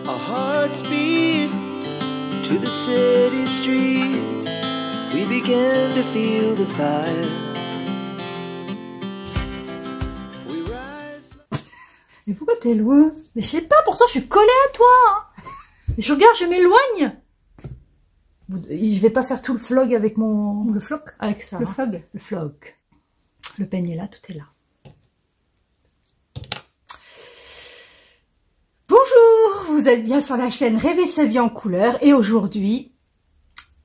Our hearts beat to the city streets. We began to feel the fire. We rise. Mais pourquoi t'es loin? Mais je sais pas, pourtant je suis collée à toi. Hein. Je regarde, je m'éloigne. Je vais pas faire tout le vlog avec mon... Le floc. Avec ça. Le hein. flog. Le vlog. Le peigne est là, tout est là. Bonjour, vous êtes bien sur la chaîne Rêver sa vie en couleur. Et aujourd'hui,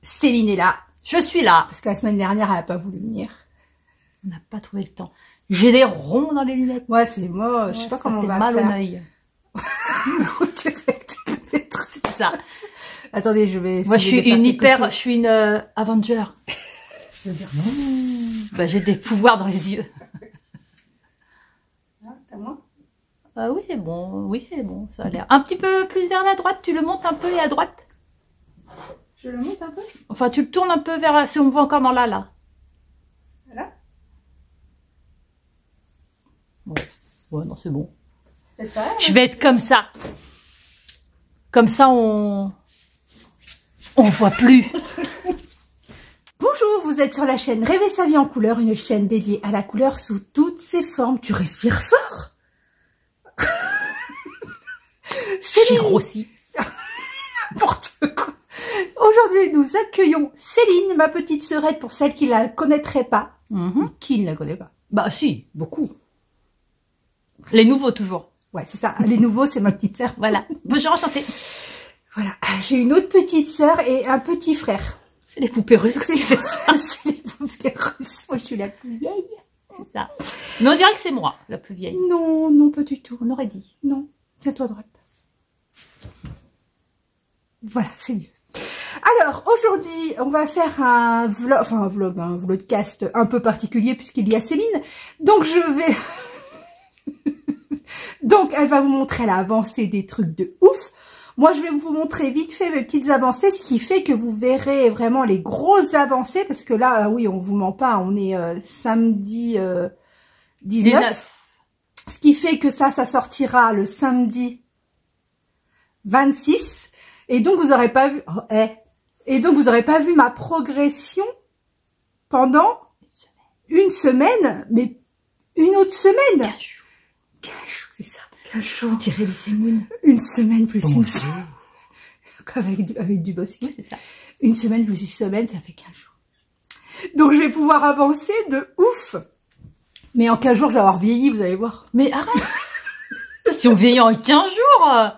Céline est là. Je suis là. Parce que la semaine dernière, elle n'a pas voulu venir. On n'a pas trouvé le temps. J'ai des ronds dans les lunettes. Ouais, c'est moi, je sais pas comment on va mal faire. au œil. Direct. C'est ça. Attendez, je vais essayer. Moi, je suis de faire une quelque hyper... chose. Je suis une Avenger. Je veux dire, Bah, j'ai des pouvoirs dans les yeux. hein, t'as moi. Oui, c'est bon. Oui, c'est bon. Ça a l'air. Un petit peu plus vers la droite. Tu le montes un peu et à droite. Je le monte un peu. Enfin, tu le tournes un peu vers... Si on me voit encore dans là. Voilà. Ouais. Ouais, non, c'est bon. C'est pas. Je vais être comme ça. Comme ça, on voit plus. Bonjour, vous êtes sur la chaîne Rêver sa vie en couleur, une chaîne dédiée à la couleur sous toutes ses formes. Tu respires fort. J'ai grossi. N'importe quoi. Aujourd'hui, nous accueillons Céline, ma petite sœurette, pour celles qui la connaîtraient pas. Qui ne la connaît pas? Bah si, beaucoup. Les nouveaux toujours. Ouais, c'est ça. Les nouveaux, c'est ma petite sœur. Voilà. Bonjour, enchantée. Voilà. J'ai une autre petite sœur et un petit frère. C'est les poupées russes que tu fais ça. C'est les poupées russes. Moi, je suis la plus vieille. C'est ça. Mais on dirait que c'est moi, la plus vieille. Non, non, pas du tout. On aurait dit. Non. Tiens-toi à droite. Voilà, c'est mieux. Alors, aujourd'hui, on va faire un vlog, enfin un vlogcast un peu particulier puisqu'il y a Céline. Donc, je vais... Donc, elle va vous montrer l'avancée des trucs de ouf. Moi, je vais vous montrer vite fait mes petites avancées, ce qui fait que vous verrez vraiment les grosses avancées. Parce que là, oui, on vous ment pas, on est samedi 19. Ce qui fait que ça sortira le samedi 26. Et donc, vous n'aurez pas vu... Et donc, vous n'aurez pas vu ma progression pendant une semaine, mais une autre semaine. 15 jours, c'est ça. 15 jours. On dirait les Moon. Une semaine plus une semaine. Avec du bosquet. C'est ça. Une semaine plus une semaine, ça fait 15 jours. Donc, je vais pouvoir avancer de ouf. Mais en 15 jours, je vais avoir vieilli, vous allez voir. Mais arrête. Si on vieillit en 15 jours.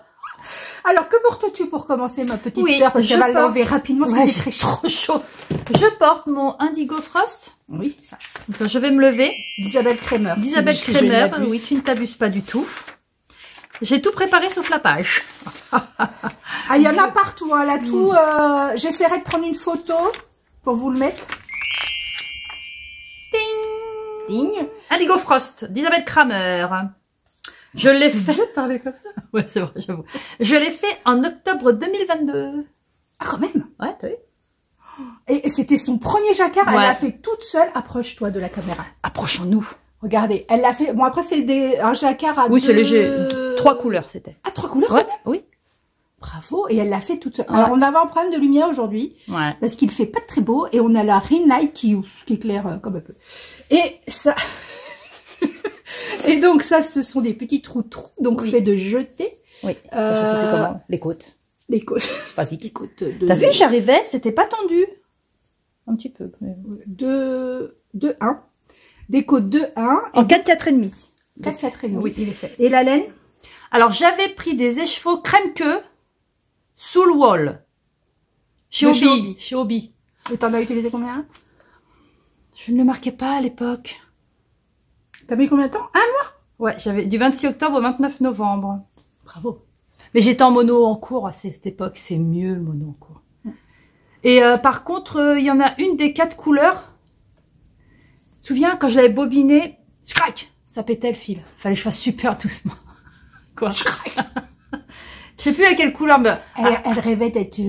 Alors, que portes-tu pour commencer, ma petite Oui, sœur? Parce je qu'elle va porte- l'enlever rapidement, parce Ouais, que c'est très chaud. trop chaud. Je porte mon Indigo Frost. Oui, c'est ça. Donc, je vais me lever. D'Isabelle Kremer. D'Isabelle Si je Kremer. n'abuse. Oui, tu ne t'abuses pas du tout. J'ai tout préparé sauf la page. Ah, il y en a partout, hein, là, tout. J'essaierai de prendre une photo pour vous le mettre. Ding. Ding. Indigo Frost d'Isabelle Kramer. Je l'ai fait. Je te parlais comme ça. Ouais, c'est vrai, j'avoue. Je l'ai fait en octobre 2022. Ah, quand même. Ouais, t'as vu? Et c'était son premier jacquard. Elle Ouais. l'a fait toute seule. Approche-toi de la caméra. Approchons-nous. Regardez, elle l'a fait. Bon, après, c'est un jacquard à Oui, deux... c'est léger. 3 couleurs, c'était. Ah, 3 couleurs, Ouais, quand même. oui. Bravo. Et elle l'a fait toute seule. Ouais. Alors, on avait un problème de lumière aujourd'hui. Ouais. Parce qu'il fait pas très beau. Et on a la ring light qui éclaire comme un peu. Et ça... Et donc, ça, ce sont des petits trous, donc Oui. fait de jeter. Oui. Je sais plus comment. Les côtes. Les côtes. Vas-y. Les côtes de... T'as vu, j'arrivais, c'était pas tendu. Un petit peu. Mais... de 1. Des côtes de 1. En 4,5. 4, 4 et demi. Oui, il est fait. Et la laine? Alors, j'avais pris des écheveaux crème queue sous le wall. Chez De chez Obi. Obi. Chez Obi. Et t'en as utilisé combien? Je ne le marquais pas à l'époque. T'as mis combien de temps? Un mois? Ouais, j'avais du 26 octobre au 29 novembre. Bravo. Mais j'étais en mono en cours à cette époque, c'est mieux le mono en cours. Et par contre, il y en a une des 4 couleurs. Tu te souviens, quand je l'avais bobiné, je craque, ça pétait le fil. Fallait que je fasse super doucement. Quoi? Je craque. Je sais plus à quelle couleur, mais... Elle rêvait d'être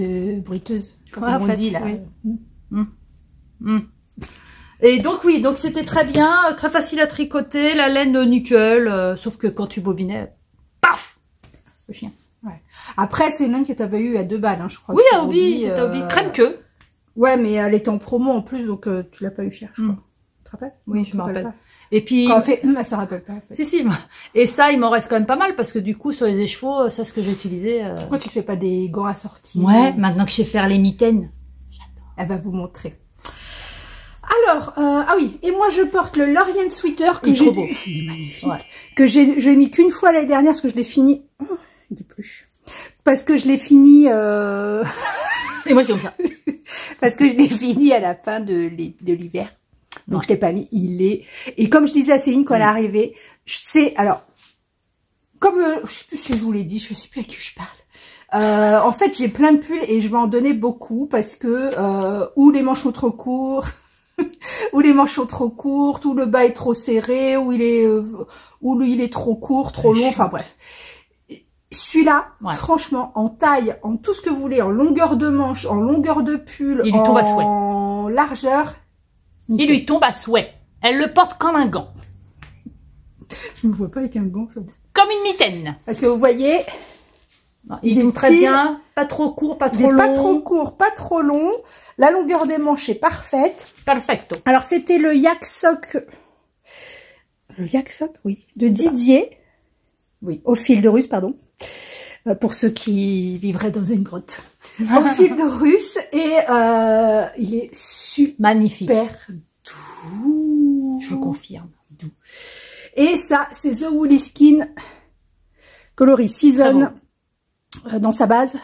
bruiteuse, comme Ouais, en on fait, dit là. oui. Et donc oui, donc c'était très bien, très facile à tricoter, la laine nickel, sauf que quand tu bobinais, paf, le chien. Ouais. Après, c'est une laine que tu avais eu à 2 balles, hein, je crois. Oui, sur à Hobby, c'était Hobby. Crème queue. Ouais, mais elle était en promo en plus, donc tu l'as pas eu cher, je crois. Tu te rappelles? Oui, Non, je tu me te rappelle. pas. Et puis... Quand on fait, elle se rappelle pas. En fait. Si. Et ça, il m'en reste quand même pas mal parce que du coup, sur les écheveaux, ça, ce que j'ai utilisé... Pourquoi tu fais pas des gants assortis? Ouais, maintenant que je sais faire les mitaines. Elle va vous montrer. Alors, ah oui, et moi je porte le Lorient Sweater que Il est j'ai... trop beau. Il est magnifique. Ouais. Que j'ai mis qu'une fois l'année dernière parce que je l'ai fini... Oh, il dépluche. Parce que je l'ai fini... Et moi, j'ai comme ça. Parce que je l'ai fini à la fin de l'hiver. Donc, je l'ai pas mis. Il est... Et comme je disais à Céline quand elle est arrivée, je sais... Alors, comme... je sais plus si je vous l'ai dit, je sais plus à qui je parle. En fait, j'ai plein de pulls et je vais en donner beaucoup parce que... ou les manches sont trop courts... ou les manches sont trop courtes, ou le bas est trop serré, ou il est trop court, trop long, enfin bref. Celui-là, franchement, en taille, en tout ce que vous voulez, en longueur de manche, en longueur de pull, il lui tombe à souhait. En largeur, nickel. Il lui tombe à souhait. Elle le porte comme un gant. Je me vois pas avec un gant, ça. Comme une mitaine. Parce que vous voyez... Non, il tombe très bien, pas trop court, pas trop long. Pas trop court, pas trop long. La longueur des manches est parfaite. Perfecto. Alors, c'était le Yak Sock. Le Yak Sock, oui. De Didier. Oui. Au fil de russe, pardon. Pour ceux qui vivraient dans une grotte. Au fil de russe. Et il est super magnifique. Doux. Je confirme. Doux. Et ça, c'est The Woolly Skin Coloris Season. Dans sa base.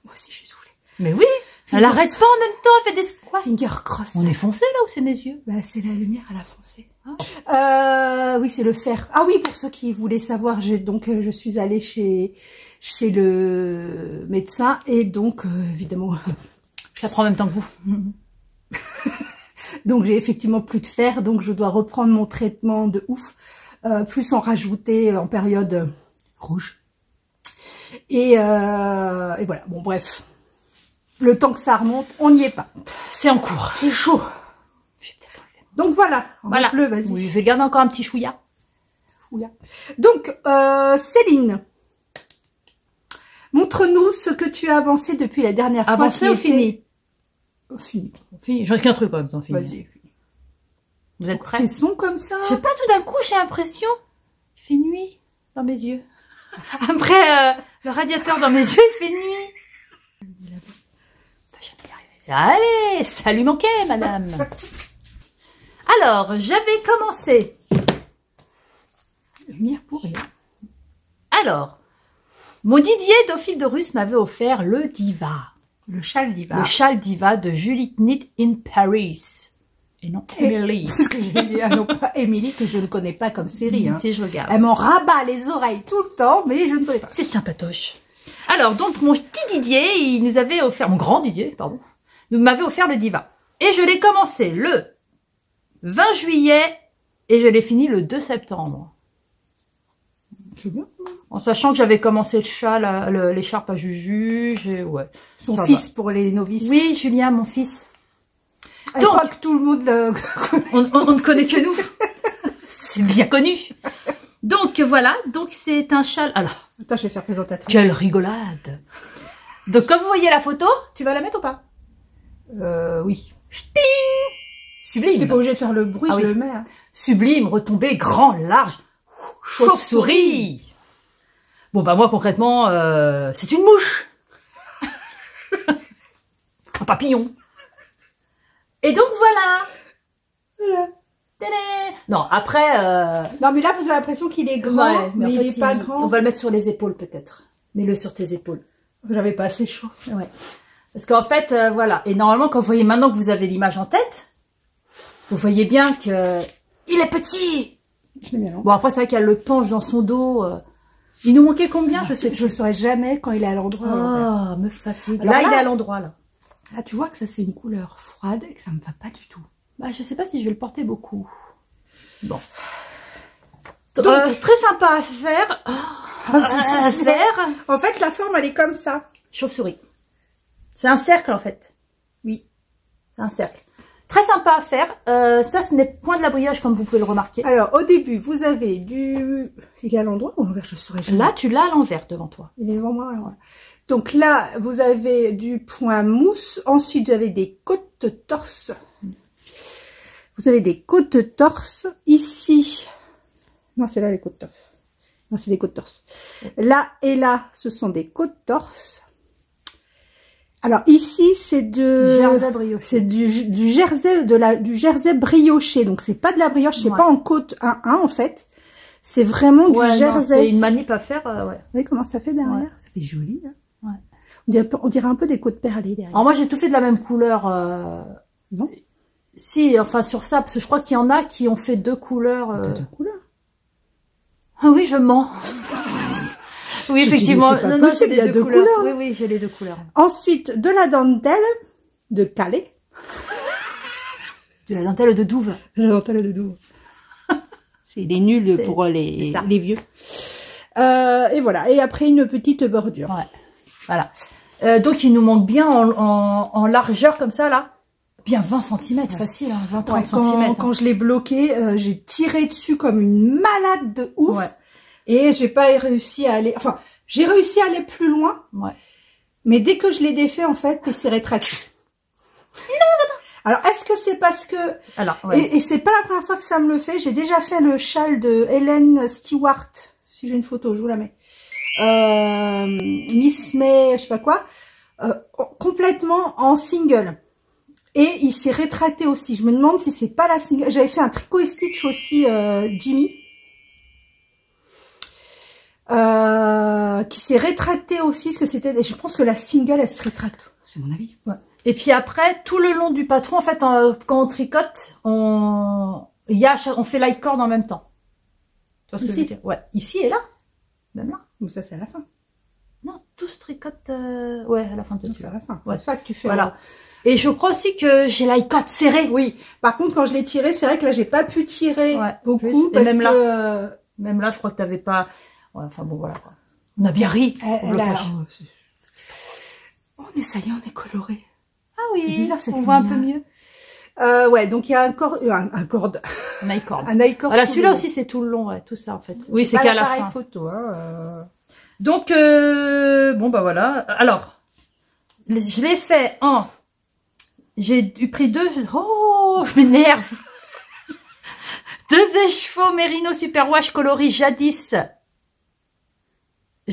Moi aussi, je suis soufflée. Mais oui. Elle arrête pas en même temps, elle fait des squats. Finger cross. On est foncé là ou c'est mes yeux? Bah c'est la lumière à la foncée. Ah. Oui, c'est le fer. Ah oui, pour ceux qui voulaient savoir, je suis allée chez le médecin et donc évidemment je la prends en même temps que vous. Donc j'ai effectivement plus de fer, donc je dois reprendre mon traitement de ouf, plus en rajouter en période rouge. Et voilà, bon bref. Le temps que ça remonte, on n'y est pas. C'est en cours. C'est chaud. Donc voilà. Voilà. Vas-y. Oui, je vais garder encore un petit chouïa. Donc, Céline, montre-nous ce que tu as avancé depuis la dernière fois. Avancé ou fini? Fini. Fini. J'en ai qu'un truc en même temps. Fini. Vas-y. Vous êtes prêts? Fais son comme ça. Je sais pas, tout d'un coup, j'ai l'impression. Il fait nuit dans mes yeux. Après, le radiateur dans mes yeux, il fait nuit. Allez, ça lui manquait, madame. Alors, j'avais commencé. Lumière pour rien. Alors, mon Didier d'Ophile de Russe m'avait offert le Diva. Le châle Diva. Le châle Diva de Julie Knit in Paris. Et non, Emily. C'est ce que j'ai dit. Ah non, pas Emily, que je ne connais pas comme série. Hein. Si, je regarde. Elle m'en rabat les oreilles tout le temps, mais je ne connais pas. C'est sympatoche. Alors, donc, mon petit Didier, il nous avait offert, mon grand Didier, pardon, nous m'avait offert le Diva. Et je l'ai commencé le 20 juillet et je l'ai fini le 2 septembre. C'est bien. En sachant que j'avais commencé le châle, l'écharpe à Juju, ouais. Son fils pour les novices. Oui, Julien, mon fils. Je crois que tout le monde le on ne connaît que nous. C'est bien connu. Donc voilà, donc c'est un châle. Alors, attends, je vais faire présentatrice. Quelle rigolade. Donc comme vous voyez la photo, tu vas la mettre ou pas? Oui. Ch'ting. Sublime. T'es pas obligé de faire le bruit, ah, je oui. le mets. Hein. Sublime, retombé, grand, large. Chauve-souris. Bon bah moi concrètement, c'est une mouche. Un papillon. Et donc voilà. Non, après... Non, mais là, vous avez l'impression qu'il est grand, ouais, mais il en fait, est pas grand. On va le mettre sur les épaules, peut-être. Mets-le sur tes épaules. J'avais pas assez chaud. Ouais. Parce qu'en fait, voilà. Et normalement, quand vous voyez, maintenant que vous avez l'image en tête, vous voyez bien que... Il est petit. Bon, après, c'est vrai qu'elle le penche dans son dos. Il nous manquait combien? Je sais. Je le saurais jamais quand il est à l'endroit. Ah, me fatigue. Là, il est à l'endroit, là. Là, tu vois que ça, c'est une couleur froide et que ça me va pas du tout. Bah, je sais pas si je vais le porter beaucoup. Bon. Donc, très sympa à faire. À faire. En fait, la forme, elle est comme ça. Chauve-souris. C'est un cercle, en fait. Oui. C'est un cercle. Très sympa à faire. Ça, ce n'est point de la brioche comme vous pouvez le remarquer. Alors, au début, vous avez du... Il est à l'endroit ou à l'envers? Je saurais jamais. Là, tu l'as à l'envers devant toi. Il est devant moi. Alors. Donc là, vous avez du point mousse. Ensuite, vous avez des côtes torse. Vous avez des côtes torse. Ici. Non, c'est là les côtes torse. Non, c'est des côtes torse. Là et là, ce sont des côtes torse. Alors ici, c'est de Jersey brioché. C'est du jersey du jersey brioché. Donc c'est pas de la brioche, c'est pas en côte 1-1 en fait. C'est vraiment du jersey. C'est une manip à faire, ouais. Vous voyez comment ça fait derrière? Ouais. Ça fait joli là. Ouais. On dirait un peu des côtes perlées derrière. Alors moi, j'ai tout fait de la même couleur. Non. Si, enfin sur ça, parce que je crois qu'il y en a qui ont fait 2 couleurs. Deux couleurs. Ah oui, je mens. Oui, effectivement. Non, j'ai les deux couleurs. Oui, oui, j'ai les 2 couleurs. Ensuite, de la dentelle de Calais. De la dentelle de Douve. La dentelle de Douve. C'est les nuls pour les vieux. Et voilà. Et après, une petite bordure. Ouais. Voilà. Donc, il nous manque bien en largeur comme ça, là. Bien 20 cm, facile, hein, 20-30 cm. Quand je l'ai bloqué, j'ai tiré dessus comme une malade de ouf. Ouais. Et j'ai pas réussi à aller... Enfin, j'ai réussi à aller plus loin. Ouais. Mais dès que je l'ai défait, en fait, il s'est rétracté. Non. Alors, est-ce que c'est parce que... Alors, ouais. Et c'est pas la première fois que ça me le fait. J'ai déjà fait le châle de Hélène Stewart. Si j'ai une photo, je vous la mets. Miss May, je sais pas quoi. Complètement en single. Et il s'est rétracté aussi. Je me demande si c'est pas la single. J'avais fait un tricot et stitch aussi, Jimmy. Qui s'est rétracté aussi, parce que c'était, je pense que la single, elle se rétracte. C'est mon avis. Ouais. Et puis après, tout le long du patron, en fait, quand on tricote, on fait l'high-cord en même temps. Tu vois ce que je veux dire? Ouais. Ici et là. Même là. Mais ça, c'est à la fin. Non, tout se tricote, ouais, à la fin de C'est à la fin. Ouais. C'est ça que tu fais. Voilà. Et je crois aussi que j'ai l'high-cord serré. Oui. Par contre, quand je l'ai tiré, c'est vrai que là, j'ai pas pu tirer beaucoup. Parce même que, même là, je crois que t'avais pas, ouais, enfin bon, voilà, quoi. On a bien ri. Ça y est, on est coloré. Ah oui. C'est bizarre, on voit un peu mieux. Ouais, donc il y a un high-cord. Un high-cord. Un high-cord. Voilà, celui-là aussi, c'est tout le long, ouais, tout ça, en fait. Oui, c'est qu'à la fin. Photo, hein. Donc, bon, bah voilà. Alors, je l'ai fait en... J'ai pris 2... Oh, je m'énerve. 2 écheveaux Merino Superwash coloris Jadis.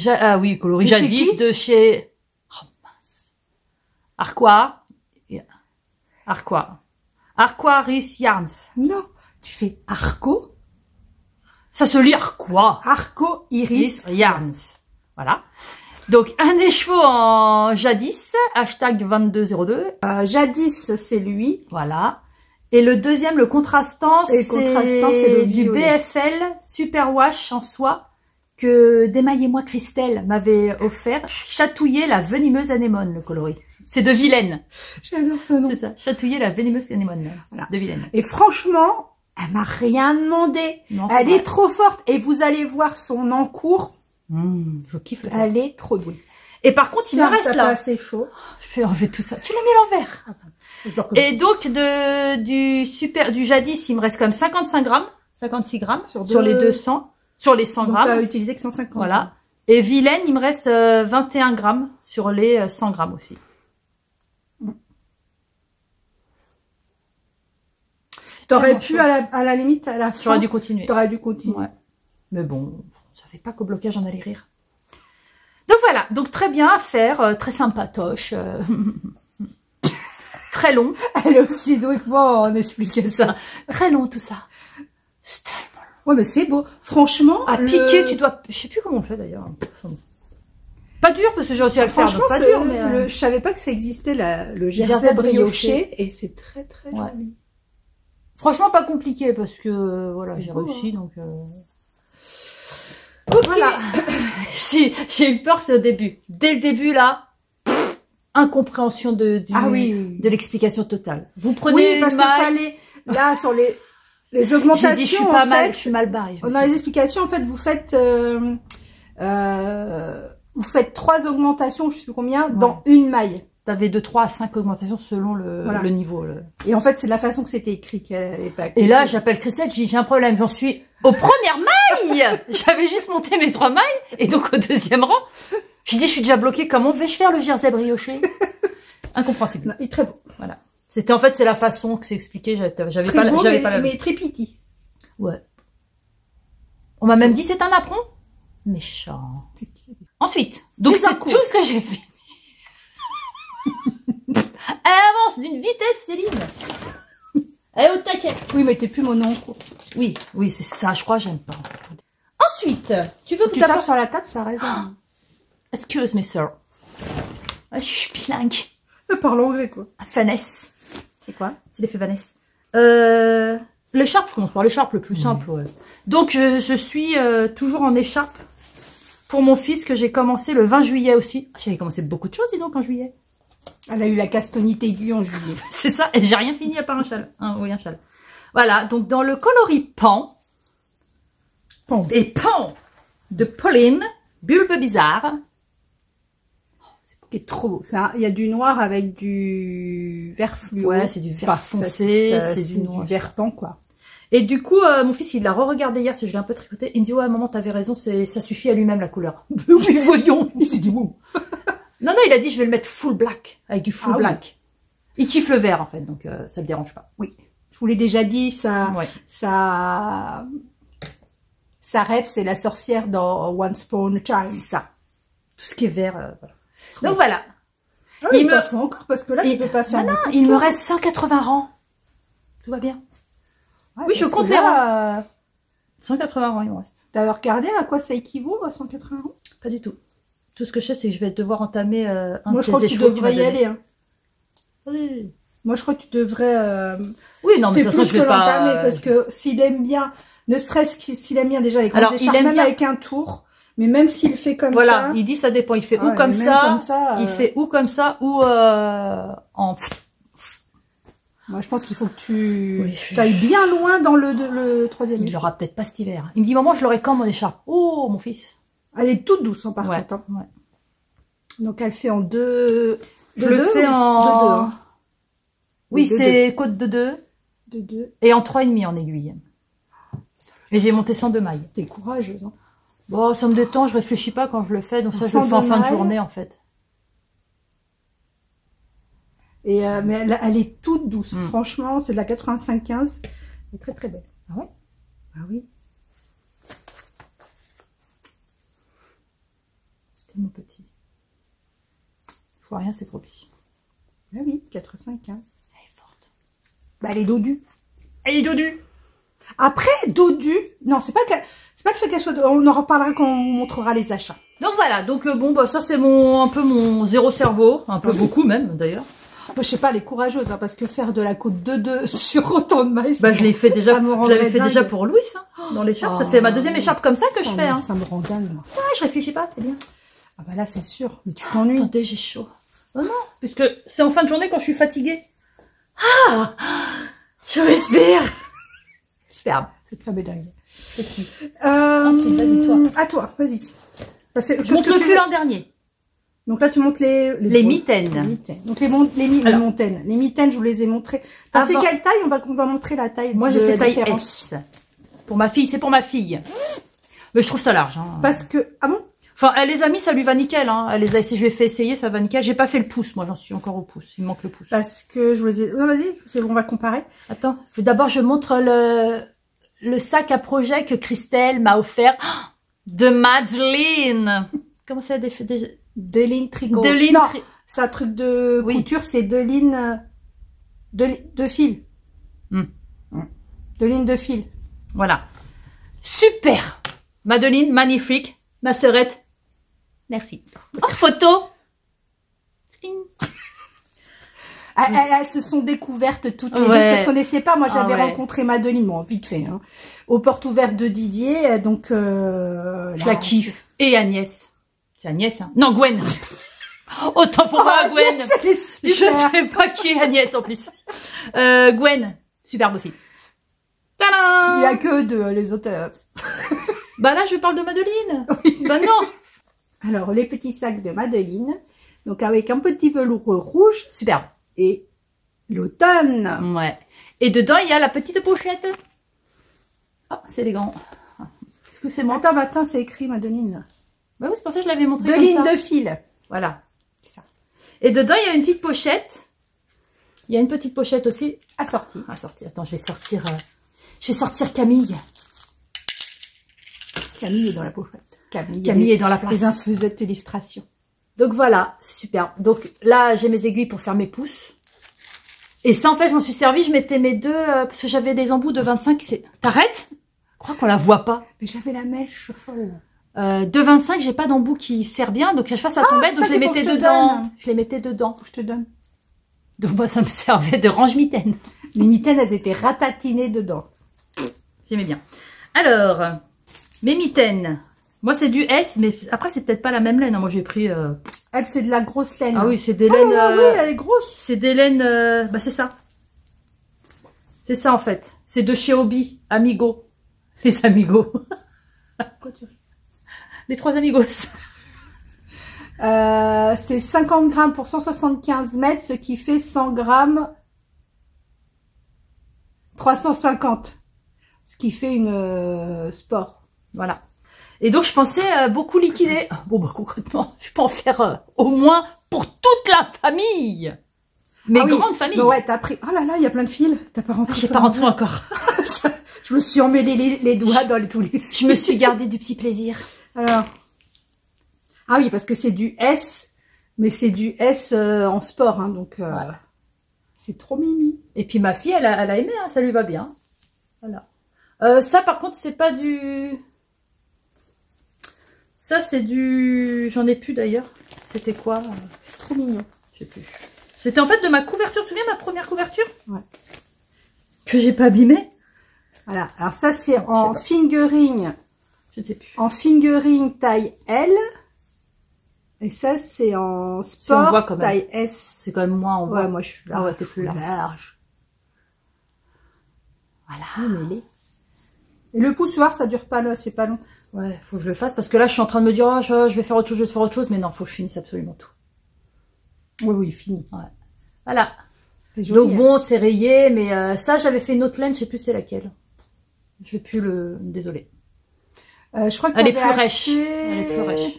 Ah oui, coloris Jadis de chez... Oh mince. Arquois. Arquois Yarns. Non, tu fais Arco. Ça se lit Arquois. Arco Iris Yarns. Voilà. Donc, un écheveau en Jadis, hashtag 2202. Jadis, c'est lui. Voilà. Et le deuxième, le contrastant, c'est du BFL Superwash en soie que Démaillez-moi Christelle m'avait offert. Chatouiller la venimeuse anémone, le coloris. C'est de Vilaine. J'adore ce nom. C'est ça. Chatouiller la venimeuse anémone. Voilà. De Vilaine. Et franchement, elle m'a rien demandé. Non, elle est trop forte. Et vous allez voir son encours. Je kiffe. Elle est trop douée. Et par contre, il me reste là. Pas assez chaud. Je vais enlever tout ça. Tu l'as mis à l'envers. Et donc, du Jadis, il me reste comme 55 grammes, 56 grammes sur les 200, sur les 100 grammes. Tu as utilisé que 150. Voilà. Et Vilaine, il me reste 21 grammes sur les 100 grammes aussi. T'aurais pu, à la limite, à la fin. J'aurais dû continuer. T'aurais dû continuer. Ouais. Mais bon, ça fait pas qu'au blocage, j'en allais rire. Donc voilà. Donc très bien à faire, très sympatoche. Très long. Elle est aussi douée que moi en explication. Très long tout ça. C'est tellement long. Ouais, mais c'est beau. Franchement. À piquer, tu dois... Je sais plus comment on le fait d'ailleurs. Pas dur parce que j'ai réussi à le faire. Franchement, pas dur, mais je savais pas que ça existait le jersey brioché. Et c'est très très joli. Franchement, pas compliqué parce que voilà, j'ai réussi donc. Ok. Voilà. Si j'ai eu peur, c'est au début. Dès le début là. Incompréhension de l'explication totale. Vous prenez parce qu'il fallait là sur les augmentations. J'ai dit je suis mal barrée. Dans les explications en fait vous faites 3 augmentations, je sais plus combien, dans une maille. t'avais de 3 à 5 augmentations selon Voilà. le niveau. Et en fait, c'est de la façon que c'était écrit qu'elle n'est pas... Et là, j'appelle Christelle, j'ai un problème, j'en suis aux premières mailles. J'avais juste monté mes 3 mailles, et donc au deuxième rang, j'ai dit, je suis déjà bloquée, comment vais-je faire le jersey brioché? Incompréhensible. Non, il est très beau. Voilà. C'était en fait, c'est la façon que c'est expliqué, j'avais Très pas, beau, j'avais pas la... mais très petit. Ouais. On m'a même dit, c'est un apron. Méchant. Ensuite, donc c'est tout ce que j'ai fait. Elle avance d'une vitesse, Céline. Elle est au taquet. Oui, mais t'es plus mono en cours. Oui, oui, c'est ça, je crois, j'aime pas. Ensuite, tu veux que Tu tapes sur la table, ça résonne. Excuse me, sir. Je suis bilingue. Parle anglais, quoi. Vanessa. C'est quoi? C'est l'effet Vanessa. L'écharpe, je commence par l'écharpe, le plus simple, ouais. Donc, je suis toujours en écharpe pour mon fils que j'ai commencé le 20 juillet aussi. J'avais commencé beaucoup de choses, dis donc, en juillet. Elle a eu la castonite aiguë en juillet. C'est ça, et j'ai rien fini à part un châle. Oui, un châle. Voilà, donc dans le coloris pan, et pan de Pauline, bulbe bizarre. C'est trop beau. Il y a du noir avec du vert fluo. Ouais, c'est du vert foncé, c'est du noir. Du vert pan, quoi. Et du coup, mon fils, il l'a re-regardé hier, si je l'ai un peu tricoté. Il me dit, ouais, maman, t'avais raison, ça suffit à lui-même la couleur. Oui, voyons. Il s'est dit, wow. Non, il a dit, je vais le mettre full black, avec du full black. Oui. Il kiffe le vert, en fait, donc ça le dérange pas. Oui. Je vous l'ai déjà dit, ça rêve, c'est la sorcière dans Once Upon a Time. C'est ça. Tout ce qui est vert, voilà. Donc voilà. Ah, il me faut encore, parce que là, tu peux pas faire. Non, il me reste 180 rangs. Tout va bien. Ouais, oui, je compte les rangs. 180 rangs, il me reste. T'as regardé à quoi ça équivaut, à 180 rangs? Pas du tout. Tout ce que je sais, c'est que je vais devoir entamer un Moi, je crois que tu devrais y aller. Hein. Oui. Moi, je crois que tu devrais... Oui, non, mais de toute façon, je vais pas... Parce que s'il aime bien, ne serait-ce que s'il aime bien déjà les grandes écharpes, même bien... avec un tour, mais même s'il fait comme ça... Voilà, il dit ça dépend. Il fait ou comme ça, il fait ou comme ça, ou en... Moi, je pense qu'il faut que tu ailles bien loin dans le troisième. Il l'aura peut-être pas cet hiver. Il me dit, maman, je l'aurai quand mon écharpe? Oh, mon fils. Elle est toute douce, hein, par contre. Hein. Ouais. Donc, elle fait en deux... Je le fais en... 2-2, hein. Oui, c'est côte de 2. De 2. Et en 3,5 en aiguille. Et j'ai monté 102 mailles. T'es courageuse, hein. Bon, ça me détend, je réfléchis pas quand je le fais. Donc ça, je le fais en fin de journée, en fait. Et mais elle est toute douce. Franchement, c'est de la 85-15. Elle est très très belle. Ah ouais? Ah oui. C'était mon petit. Je vois rien, c'est trop petit. Ah oui, 85-15. Elle est forte. Bah, elle est dodue. Elle est dodue. Après, dodue, non, c'est pas le fait qu'elle soit dodue. On en reparlera quand on montrera les achats. Donc voilà, donc bon, bah ça c'est un peu mon zéro cerveau, un peu beaucoup même d'ailleurs. Moi, je sais pas, elle est courageuse, hein, parce que faire de la côte de 2 sur autant de mailles. Bah, je l'ai fait déjà, je l'avais fait déjà pour Louis, hein, dans l'écharpe. Ça fait ma deuxième écharpe comme ça que je fais, hein. Ça me rend dingue, moi. Ouais, je réfléchis pas, c'est bien. Ah bah là, c'est sûr. Mais tu t'ennuies. Attendez, j'ai chaud. Oh non, puisque c'est en fin de journée quand je suis fatiguée. Ah! Je respire. Superbe. C'est très bédaille. Ensuite, vas-y, toi. À toi, vas-y. Je monte le cul en dernier. Donc là, tu montes les mitaines. Les mitaines. Donc les mitaines. Les mitaines, je vous les ai montrées. T'as fait quelle taille? On va montrer la taille. Moi, j'ai fait taille S. Pour ma fille, c'est pour ma fille. Mais je trouve ça large. Hein. Parce que... Ah bon? Enfin, elle les a mis, ça lui va nickel. Hein. Elle les a essayé, je lui ai fait essayer, ça va nickel. J'ai pas fait le pouce, moi, j'en suis encore au pouce. Il me manque le pouce. Parce que je vous les ai... Non, vas-y, c'est bon, on va comparer. Attends, d'abord, je montre le sac à projet que Christelle m'a offert de Madeleine. Comment ça déjà? Deline Tricot. Deline c'est un truc de couture, c'est Deline de fil. Deline de fil. Voilà. Super. Madeleine, magnifique. Ma sœurette. Merci. En photo. Elles se sont découvertes toutes les deux, parce que je connaissais pas. Moi, j'avais rencontré Madeleine, bon, vite fait, hein, aux portes ouvertes de Didier, donc... je la kiffe. Et Agnès. C'est Agnès, hein? Non, Gwen. Autant pour moi, Gwen. Agnès, je ne sais pas qui est Agnès, en plus. Gwen. Superbe aussi. Tadam! Il n'y a que deux, les autres. Bah là, je parle de Madeleine. Oui. Bah non. Alors, les petits sacs de Madeleine. Donc avec un petit velours rouge Superbe. et l'automne. Ouais. Et dedans, il y a la petite pochette. Oh, c'est élégant. Est-ce que c'est moi? Attends, c'est écrit, Madeline. Bah oui, c'est pour ça que je l'avais montré Deux comme lignes ça. de fil. Voilà. Ça. Et dedans, il y a une petite pochette. Il y a une petite pochette aussi. Assorti. Assortie. Attends, je vais sortir Camille. Camille est dans la pochette. Camille est dans la place. Les infusette d'illustration. Donc voilà, super. Donc là, j'ai mes aiguilles pour faire mes pouces. Et ça, en fait, je m'en suis servi. Je mettais mes deux, parce que j'avais des embouts de 25. T'arrêtes? Je crois qu'on la voit pas. Mais j'avais la mèche folle. De 25, j'ai pas d'embout qui sert bien. Donc à chaque fois, ça tombait. Donc je les mettais dedans. Je les mettais dedans. Faut que je te donne. Donc moi, ça me servait de range-mitaine. Les mitaines, elles étaient ratatinées dedans. J'aimais bien. Alors, mes mitaines. Moi, c'est du S, mais après, c'est peut-être pas la même laine. Moi, j'ai pris... Elle, c'est de la grosse laine. Ah oui, c'est des Oh laines... là là, oui, elle est grosse. C'est des laines... Bah, c'est ça. C'est ça, en fait. C'est de chez Hobby. Amigo. Les amigos. Quoi, tu... Les 3 amigos. C'est 50 grammes pour 175 mètres, ce qui fait 100 grammes 350. Ce qui fait une sport. Voilà. Et donc, je pensais beaucoup liquider. Bon, bah, concrètement, je peux en faire au moins pour toute la famille. Mes grandes familles. Ouais, t'as pris... Oh là là, il y a plein de fils. T'as pas rentré. J'ai pas rentré encore. Je me suis emmêlé les doigts dans tous les fils. Je me suis gardé du petit plaisir. Alors... Ah oui, parce que c'est du S, mais c'est du S en sport, hein, donc ouais. C'est trop mimi. Et puis ma fille, elle a aimé, hein, ça lui va bien. Voilà. Ça, par contre, c'est pas du... Ça, c'est du... J'en ai plus d'ailleurs. C'était quoi? C'est trop mignon. Je sais plus. C'était en fait de ma couverture. Tu te souviens, ma première couverture? Ouais. Que j'ai pas abîmé. Voilà. Alors ça, c'est en fingering. Je ne sais plus. En fingering taille L. Et ça, c'est en sport voit quand même. taille S. C'est quand même moi en voit. Ouais, moi, je suis large. Ah ouais, t'es plus large. Voilà. Mêlé. Et le poussoir, ça dure pas là, c'est pas long. Ouais, faut que je le fasse parce que là, je suis en train de me dire, oh, je vais faire autre chose, mais non, faut que je finisse absolument tout. Oui, oui, fini. Ouais. Voilà. C'est joli, donc bon, c'est rayé, mais ça, j'avais fait une autre laine, je sais plus c'est laquelle. Je vais plus le... Désolée. Je crois que Elle est t'avais plus acheté... rêche. Elle est plus rêche.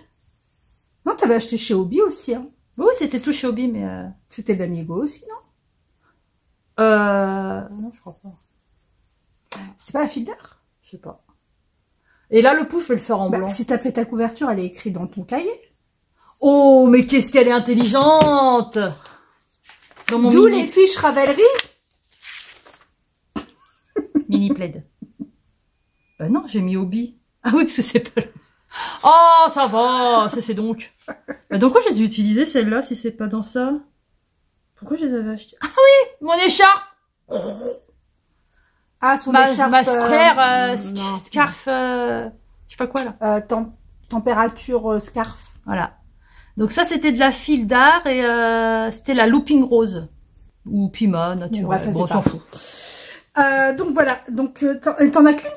Non, t'avais acheté chez Hobby aussi, hein. Oui, c'était tout chez Hobby, mais... C'était l'Amigo aussi, non? Non, je crois pas. C'est pas la fil d'art? Je sais pas. Et là, le pouce, je vais le faire en blanc. Si t'as fait ta couverture, elle est écrite dans ton cahier. Oh, mais qu'est-ce qu'elle est intelligente! D'où les fiches Ravelry. Mini plaid. Non, j'ai mis Hobby. Ah oui, parce que c'est pas... Oh, ça va, ça c'est donc. Donc quoi, je les ai utilisées, celles-là, si c'est pas dans ça? Pourquoi je les avais achetées? Ah oui, mon écharpe! Ah, son ma écharpe... square, scarf, je sais pas quoi, là. Température scarf. Voilà. Donc ça, c'était de la file d'art et c'était la looping rose. Ou Pima, naturel. Bon, on s'en fout. Donc voilà, donc t'en as qu'une?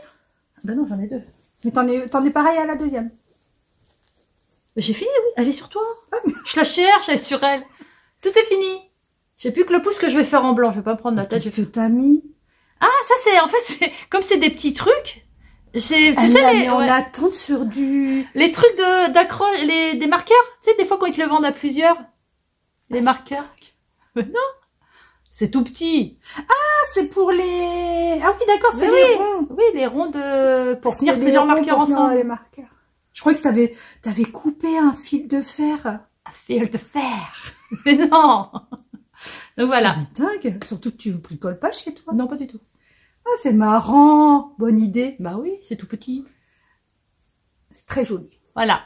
Ben non, j'en ai deux. Mais t'en es pareil à la deuxième. J'ai fini, oui. Elle est sur toi. Je la cherche, elle est sur elle. Tout est fini. J'ai plus que le pouce que je vais faire en blanc. Je vais pas me prendre la tête. Qu'est-ce que t'as mis? Ah, ça c'est, en fait, c'est comme c'est des petits trucs. C'est, tu sais, mais on attend sur du... Les trucs d'accroche, des marqueurs. Tu sais, des fois quand ils te le vendent à plusieurs. Des marqueurs. Mais non. C'est tout petit. Ah, c'est pour les... Ah oui, d'accord, c'est oui, les ronds. Oui, les ronds pour tenir plusieurs marqueurs ensemble. Les marqueurs. Je croyais que t'avais coupé un fil de fer. Un fil de fer. Mais non. Donc voilà. C'est dingue. Surtout que tu ne bricoles pas chez toi. Non, pas du tout. Ah, c'est marrant. Bonne idée. Bah oui, c'est tout petit. C'est très joli. Voilà.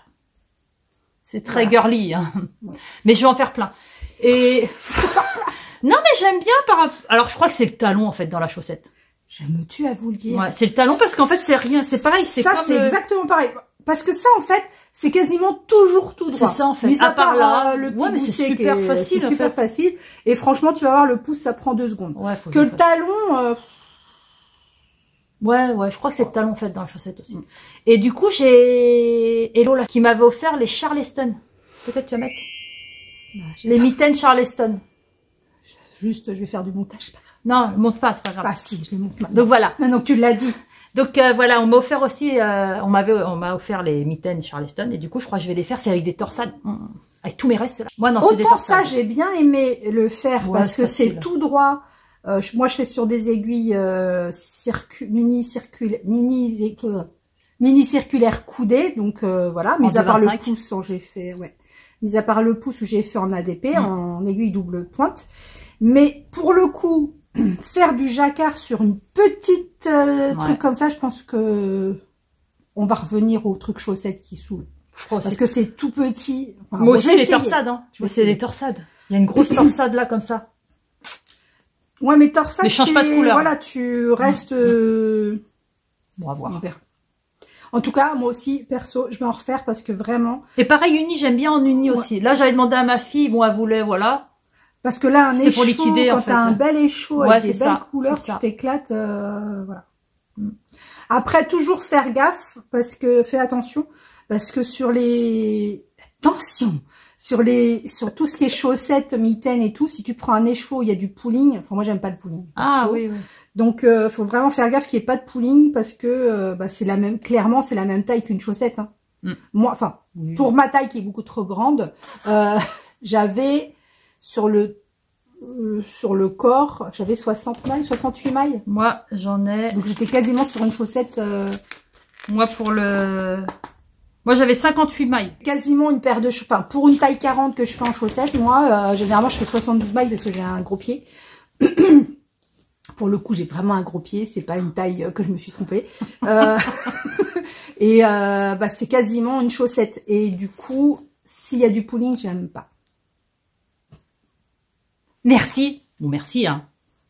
C'est très girly. Hein. Ouais. Mais je vais en faire plein. Et... non, mais j'aime bien Alors, je crois que c'est le talon, en fait, dans la chaussette. J'aime-tu à vous le dire. Ouais, c'est le talon parce qu'en fait, c'est rien. C'est pareil, c'est comme... Ça, c'est exactement pareil. Parce que ça, en fait, c'est quasiment toujours tout droit. C'est ça, en fait. Mis à part là, le petit ouais, mais c'est super facile, c'est super facile. Et franchement, tu vas voir, le pouce, ça prend 2 secondes. Ouais, que le talon... Ouais, je crois que c'est le talon, en fait, dans la chaussette aussi. Et du coup, j'ai Hello, là, qui m'avait offert les Charleston. Peut-être tu vas mettre. Les mitaines Charleston. Juste, je vais faire du montage, c'est pas grave. Non, monte pas, c'est pas grave. Ah si, je les monte maintenant. Donc voilà. Maintenant que tu l'as dit. Donc voilà, on m'a offert aussi, on m'a offert les mitaines Charleston et du coup je crois que je vais les faire, c'est avec des torsades, avec tous mes restes là. Moi non, c'est des Autant torsades. ça, j'ai bien aimé le faire Ouais, parce que c'est facile. tout droit. Moi, je fais sur des aiguilles mini circulaires coudées, donc voilà. Mis à part le 2,25. pouce, j'ai fait, ouais. Mis à part le pouce où j'ai fait en ADP, en aiguille double pointe. Mais pour le coup, faire du jacquard sur une petite truc comme ça, je pense que on va revenir au truc chaussette qui saoule. Je crois Parce que c'est tout petit. Enfin, moi bon, aussi j'ai les essayé. torsades, hein. Je vais C'est des essayer. torsades. Il y a une grosse torsade là comme ça. Ouais, mais torsade, Mais change pas de couleur. Voilà, tu restes... On va voir. On verra. En tout cas, moi aussi, perso, je vais en refaire parce que vraiment... Et pareil, uni, j'aime bien en uni aussi. Là, j'avais demandé à ma fille, bon, elle voulait, voilà. Parce que là, un C'était pour écheveau, liquider, en quand fait. t'as un bel écheveau Ouais, avec des c'est belles ça, couleurs, c'est tu ça. t'éclates, voilà. Après, toujours faire gaffe, parce que, fais attention, parce que sur les... Attention! Sur tout ce qui est chaussettes, mitaines et tout, si tu prends un écheveau, il y a du pooling. Enfin, moi, j'aime pas le pooling. Ah perso. oui, oui. Donc, faut vraiment faire gaffe qu'il n'y ait pas de pooling parce que c'est la même, clairement, c'est la même taille qu'une chaussette. Hein. Moi, enfin, pour ma taille qui est beaucoup trop grande, j'avais sur le corps, j'avais 60 mailles, 68 mailles. Moi, j'en ai. Donc, j'étais quasiment sur une chaussette. Moi, moi, j'avais 58 mailles. Quasiment une paire de chaussettes. Enfin, pour une taille 40 que je fais en chaussettes, moi, généralement, je fais 72 mailles parce que j'ai un gros pied. Pour le coup, j'ai vraiment un gros pied. C'est pas une taille que je me suis trompée. Et c'est quasiment une chaussette. Et du coup, s'il y a du pooling, j'aime pas. Merci. Ou merci, hein.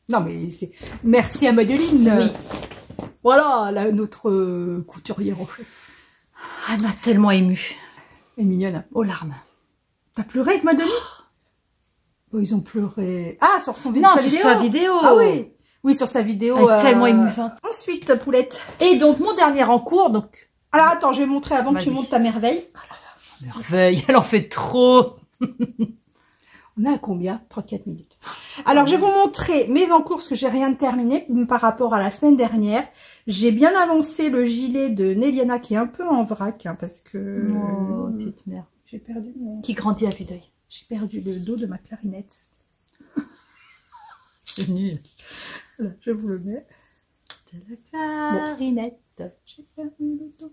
Non, mais c'est... Merci à Madeline. Oui. Voilà, notre couturière en chef. Ah, elle m'a tellement émue. Elle est mignonne. Aux larmes. T'as pleuré avec Madeline? Oh, ils ont pleuré. Ah, sur son Non, sa sur vidéo. sa vidéo. Ah oui. Oui, sur sa vidéo. Elle est tellement émouvante. Ensuite, Poulette. Et donc, mon dernier en cours, donc... Alors, attends, je vais montrer avant que tu Vas-y. montes ta merveille. Merveille, elle en fait trop. On est à combien? 34 minutes. Alors, je vais vous montrer mes encours, parce que j'ai rien de terminé par rapport à la semaine dernière. J'ai bien avancé le gilet de Néliana, qui est un peu en vrac, hein, parce que... Oh, petite mère. J'ai perdu mon... Qui grandit à vue d'œil. J'ai perdu le dos de ma clarinette. C'est nul. Voilà, je vous le mets. De la clarinette. J'ai perdu le dos.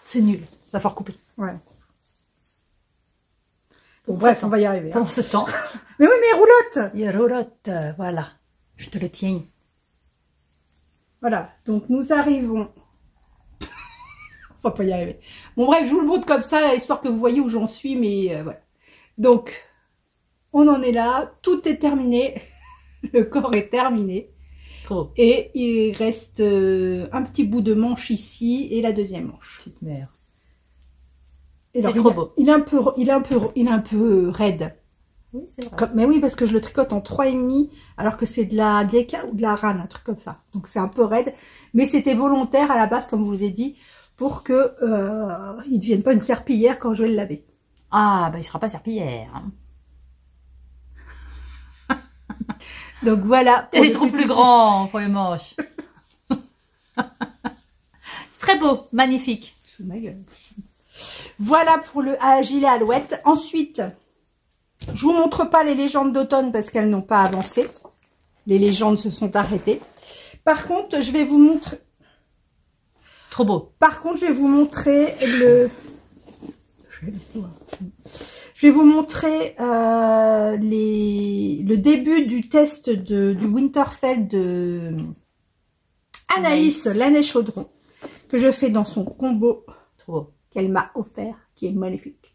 C'est nul. Va falloir couper. Ouais. Bon, bref, on va y arriver. Hein. Pendant ce temps, Mais oui, mais roulotte. il roulotte. Voilà. Je te le tiens. Voilà, donc nous arrivons. On va pas y arriver. Bon, bref, je vous le montre comme ça, histoire que vous voyez où j'en suis, mais voilà. Donc, on en est là. Tout est terminé. Le corps est terminé. Trop. Et il reste un petit bout de manche ici et la deuxième manche. Petite mère. Et alors, C'est trop beau. Il est un peu raide. Oui, c'est vrai. Mais oui, parce que je le tricote en 3,5, alors que c'est de la DK ou de la RAN, un truc comme ça. Donc c'est un peu raide. Mais c'était volontaire à la base, comme je vous ai dit, pour que il ne devienne pas une serpillière quand je vais le laver. Ah, bah il sera pas serpillière. Donc voilà. Elle est trop plus grand pour les manches. Très beau, magnifique. Sous ma gueule. Voilà pour le gilet alouette. Ensuite, je vous montre pas les légendes d'automne parce qu'elles n'ont pas avancé. Les légendes se sont arrêtées. Par contre, je vais vous montrer. Trop beau. Par contre, je vais vous montrer le. Je vais vous montrer le début du test du Winterfell de Anaïs, l'année chaudron, que je fais dans son combo Trop beau. qu'elle m'a offert, qui est magnifique.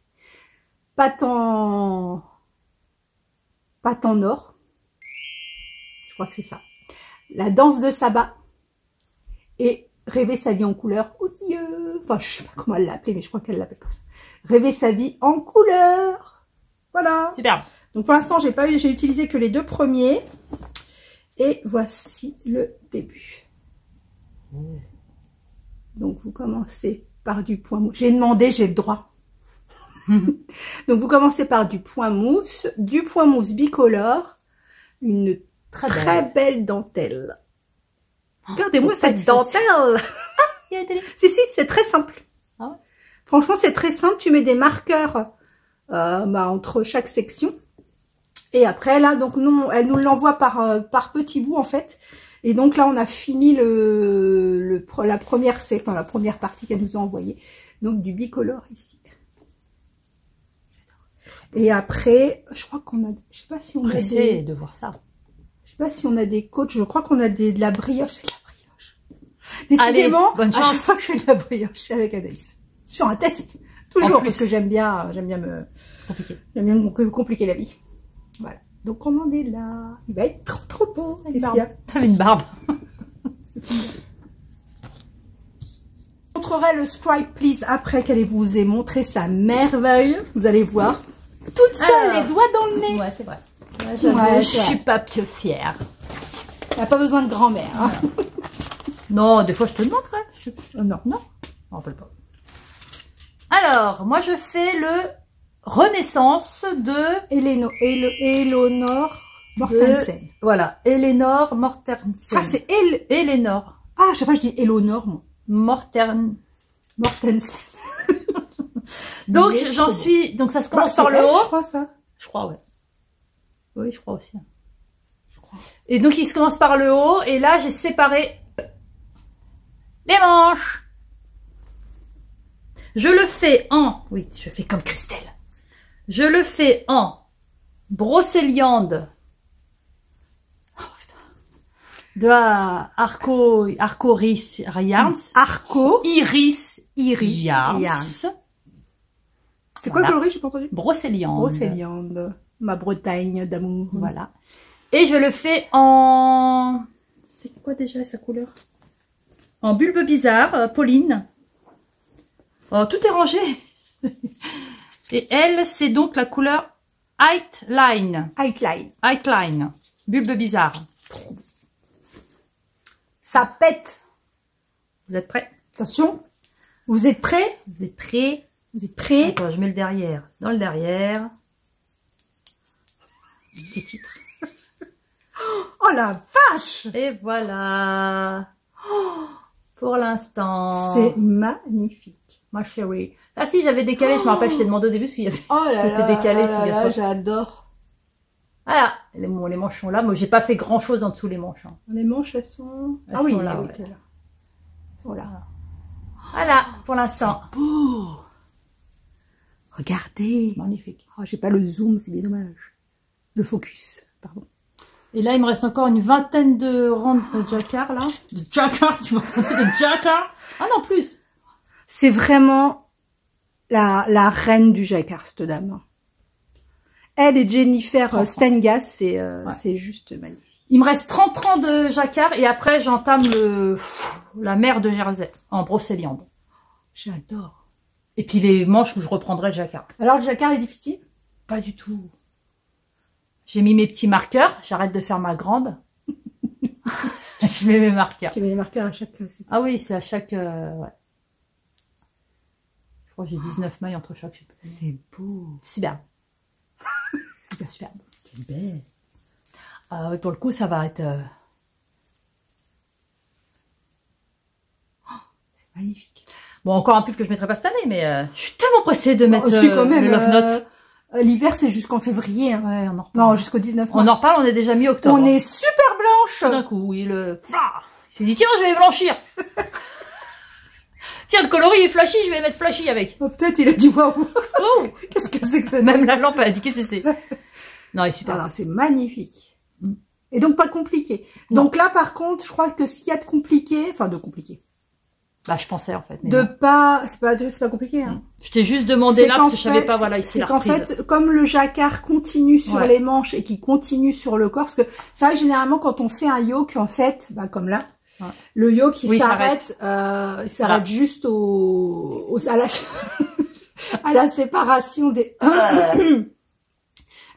Pâte en or. Je crois que c'est ça. La danse de sabbat. Et rêver sa vie en couleur. Oh Dieu. Enfin, je sais pas comment elle l'a appelé, mais je crois qu'elle l'appelle comme ça. Rêver sa vie en couleur. Voilà. Superbe. Donc pour l'instant, j'ai utilisé que les deux premiers. Et voici le début. Donc vous commencez par du point mousse. J'ai demandé, j'ai le droit. Donc, vous commencez par du point mousse bicolore, une très belle dentelle. Regardez-moi cette dentelle. Il y a été... Si, c'est très simple. Ah ouais. Franchement, c'est très simple. Tu mets des marqueurs entre chaque section. Et après, là, donc, non, elle nous l'envoie par petits bouts, en fait. Et donc, là, on a fini la première partie qu'elle nous a envoyée. Donc, du bicolore ici. Et après, je crois qu'on a... Je sais pas si on a des... de voir ça. Je sais pas si on a des côtes. Je crois qu'on a de la brioche. C'est de la brioche. Décidément, bonne chance. à chaque fois que je fais de la brioche avec Anaïs. Sur un test. Toujours, parce que j'aime bien me compliquer la vie. Voilà. Donc, on en est là. Il va être trop beau. T'avais une barbe. Je montrerai le Stripe Please après qu'elle vous ait montré sa merveille. Vous allez voir. Toute seule, les doigts dans le nez. Ouais, c'est vrai. Ouais, je suis pas plus fière. Elle n'a pas besoin de grand-mère. Hein. Non, des fois je te demande quand même. Non. Non, je me rappelle pas. Alors, moi je fais le Renaissance de... Eleonore Mortensen. Voilà, Eleanor Mortensen. Ah, c'est Eleanor. Ah, à chaque fois je dis Eleonore, moi. Mortensen. Donc j'en suis... Donc ça se commence par le haut. Je crois ça. Je crois, ouais. Oui, je crois aussi. Je crois. Et donc il se commence par le haut. Et là j'ai séparé les manches. Je le fais en... Oui, je fais comme Christelle. Je le fais en brocéliande de Arcoiris Yarns. Iris Yarns. C'est quoi le coloris, j'ai pas entendu? Brocéliande. Ma Bretagne d'amour. Voilà. Et je le fais en... C'est quoi déjà sa couleur? En bulbe bizarre, Pauline. Oh, tout est rangé. Et elle, c'est donc la couleur Outline. Bulbe bizarre. Ça pète. Vous êtes prêts? Attention. Vous êtes prêts? Vous êtes prêts? Attends, je mets le derrière. Dans le derrière. Petit titre. Oh la vache! Et voilà. Pour l'instant. C'est magnifique. Ma chérie. Ah si, j'avais décalé, je me rappelle, je t'ai demandé au début, parce qu'il y avait... C'était décalé, c'est j'adore. Voilà, les manches sont là. Moi, j'ai pas fait grand chose en dessous les manches. Hein. Les manches, elles sont... Elles sont là, ouais. Elles sont là. Voilà, pour l'instant. Beau. Regardez. Magnifique. Oh, j'ai pas le zoom, c'est bien dommage. Le focus, pardon. Et là, il me reste encore une vingtaine de rangs de jacquard, là. De jacquard, tu m'as entendu, de jacquard. Ah non, plus. C'est vraiment la reine du jacquard, cette dame. Elle et Jennifer Stengas, c'est juste magnifique. Il me reste 30 rangs de jacquard et après, j'entame la mer de Jersey en brocéliande. J'adore. Et puis les manches où je reprendrai le jacquard. Alors, le jacquard est difficile? Pas du tout. J'ai mis mes petits marqueurs. J'arrête de faire ma grande. Je mets mes marqueurs. Tu mets les marqueurs à chaque... Ah oui, c'est à chaque... ouais. Je crois que j'ai 19 mailles entre chaque. C'est beau. Superbe. Superbe. Quelle belle. Ah oui, pour le coup, ça va être... c'est magnifique. Bon, encore un pull que je mettrai pas cette année, mais je suis tellement pressée de mettre quand même, le Love Note. L'hiver, c'est jusqu'en février. Hein. Ouais, on en reparle. Non, jusqu'au 19 mars. On en reparle, on est déjà mi-octobre. On est super blanche. Tout d'un coup, oui, il s'est dit, tiens, je vais blanchir. Tiens, le coloris est flashy, je vais mettre flashy avec. Oh, peut-être il a dit waouh. Oh. Qu'est-ce que c'est que ça? Même la lampe, elle a dit, qu'est-ce que c'est? Non, il est super. Alors, c'est magnifique. Et donc, pas compliqué. Non. Donc là, par contre, je crois que ce qu'il y a de compliqué, enfin, de compliqué. Bah, je pensais, en fait. Mais de non. Pas, c'est pas compliqué, hein. Je t'ai juste demandé là, parce que je savais pas, voilà, ici, c'est qu'en fait, comme le jacquard continue sur les manches et qui continue sur le corps, parce que c'est vrai que généralement, quand on fait un yoke, en fait, bah, comme là, le yoke, il s'arrête, il s'arrête juste à la séparation des,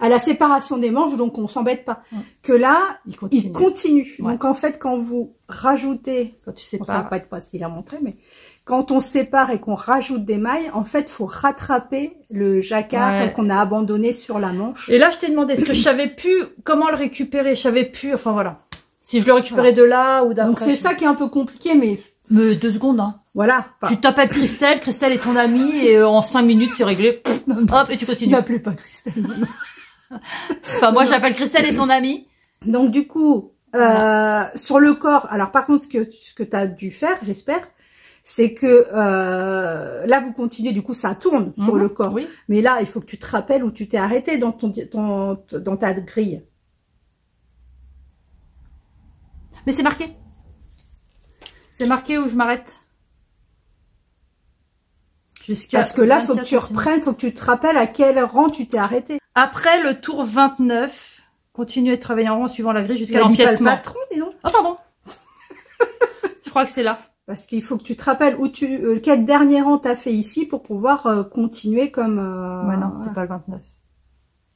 à à la séparation des manches, donc on s'embête pas. Que là, il continue. Ouais. Donc en fait, quand vous rajoutez, Quand tu bon, ça va sépares. pas être facile à montrer, mais quand on sépare et qu'on rajoute des mailles, en fait, faut rattraper le jacquard Ouais. qu'on a abandonné sur la manche. Et là, je t'ai demandé, est-ce que je savais plus comment le récupérer? Je savais plus, enfin voilà. Si je le récupérais de là ou d'après. Donc c'est ça qui est un peu compliqué, mais Mais 2 secondes, hein. voilà. Tu t'appelles Christelle, Christelle est ton amie, et en 5 minutes, c'est réglé. Hop, et tu continues. N'appelez pas Christelle. Enfin, moi, j'appelle Christelle et ton amie. Donc du coup, sur le corps, alors par contre, ce que tu as dû faire, j'espère, c'est que là vous continuez, du coup ça tourne sur le corps. Oui. Mais là, il faut que tu te rappelles où tu t'es arrêté dans dans ta grille. Mais c'est marqué. C'est marqué où je m'arrête. Parce que là, faut que tu reprennes, faut que tu te rappelles à quel rang tu t'es arrêté. Après le tour 29, continuez de travailler en rang suivant la grille jusqu'à Il a dit pas le l'empiècement. patron, dis donc. Oh pardon. Je crois que c'est là. Parce qu'il faut que tu te rappelles où quel dernier rang t'as fait ici pour pouvoir continuer comme. Ouais, non, voilà. c'est pas le 29.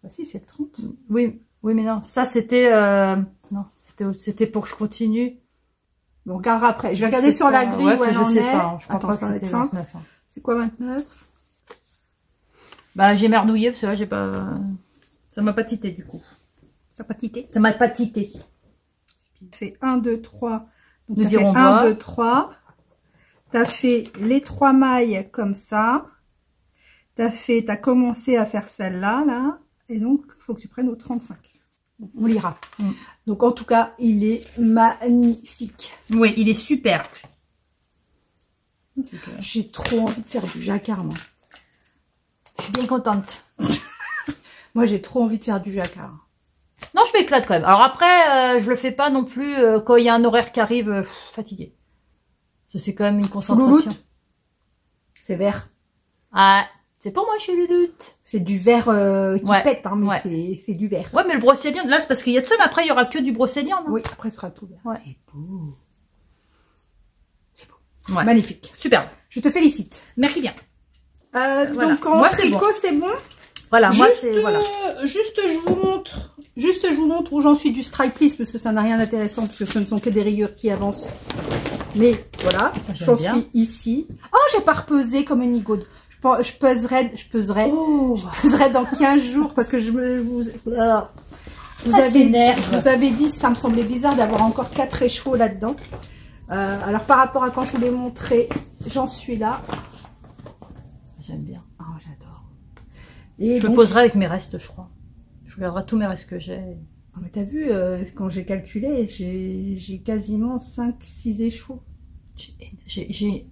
Bah si, c'est le 30. Oui, oui, mais non. Ça, c'était, non, c'était pour que je continue. Bon, on regardera après. Je vais regarder sur la grille où elle en est. Je crois Attends, pas que ça va c'était être ça. 29. Hein. C'est quoi 29? Bah, j'ai merdouillé parce que là, j'ai pas, ça m'a pas tité, du coup. Ça n'a pas quitté. Ça m'a pas tité. Tu fais 1, 2, 3. Donc, Nous t'as fait irons 1, voir. 2, 3. T'as fait les 3 mailles comme ça. T'as commencé à faire celle-là, là. Et donc, il faut que tu prennes au 35. Bon, on lira. Donc, en tout cas, il est magnifique. Oui, il est super. J'ai trop envie de faire du jacquard, moi. Je suis bien contente. Moi, j'ai trop envie de faire du jacquard. Non, je m'éclate quand même. Alors après, je le fais pas non plus quand il y a un horaire qui arrive fatigué. Ça, c'est quand même une concentration. Louloute. C'est vert. Ah, c'est pour moi, je suis Louloute. C'est du vert qui Ouais. pète, hein, mais Ouais. c'est du vert. Ouais, mais le brocéliande, là, c'est parce qu'il y a de ça, mais après, il y aura que du brocéliande. Hein. Oui, après, ce sera tout vert. Ouais. C'est beau. C'est beau. Ouais. Magnifique. Superbe. Je te félicite. Merci bien. Voilà. Donc, en Moi, c'est tricot, bon. c'est bon. Voilà, moi, Juste, c'est, voilà. juste, je vous montre où j'en suis du strike piece, parce que ça n'a rien d'intéressant, parce que ce ne sont que des rayures qui avancent. Mais voilà, J'aime j'en bien. suis ici. Oh, j'ai pas repesé comme une igode. Je peserai dans 15 jours, parce que je vous avais dit, ça me semblait bizarre d'avoir encore 4 écheveaux là-dedans. Alors, par rapport à quand je vous l'ai montré, j'en suis là. J'aime bien. Oh, j'adore. Et Je me donc, poserai avec mes restes, je crois. Je regarderai tous mes restes que j'ai. oh, mais t'as vu, quand j'ai calculé, j'ai quasiment 5-6 écheveaux. J'ai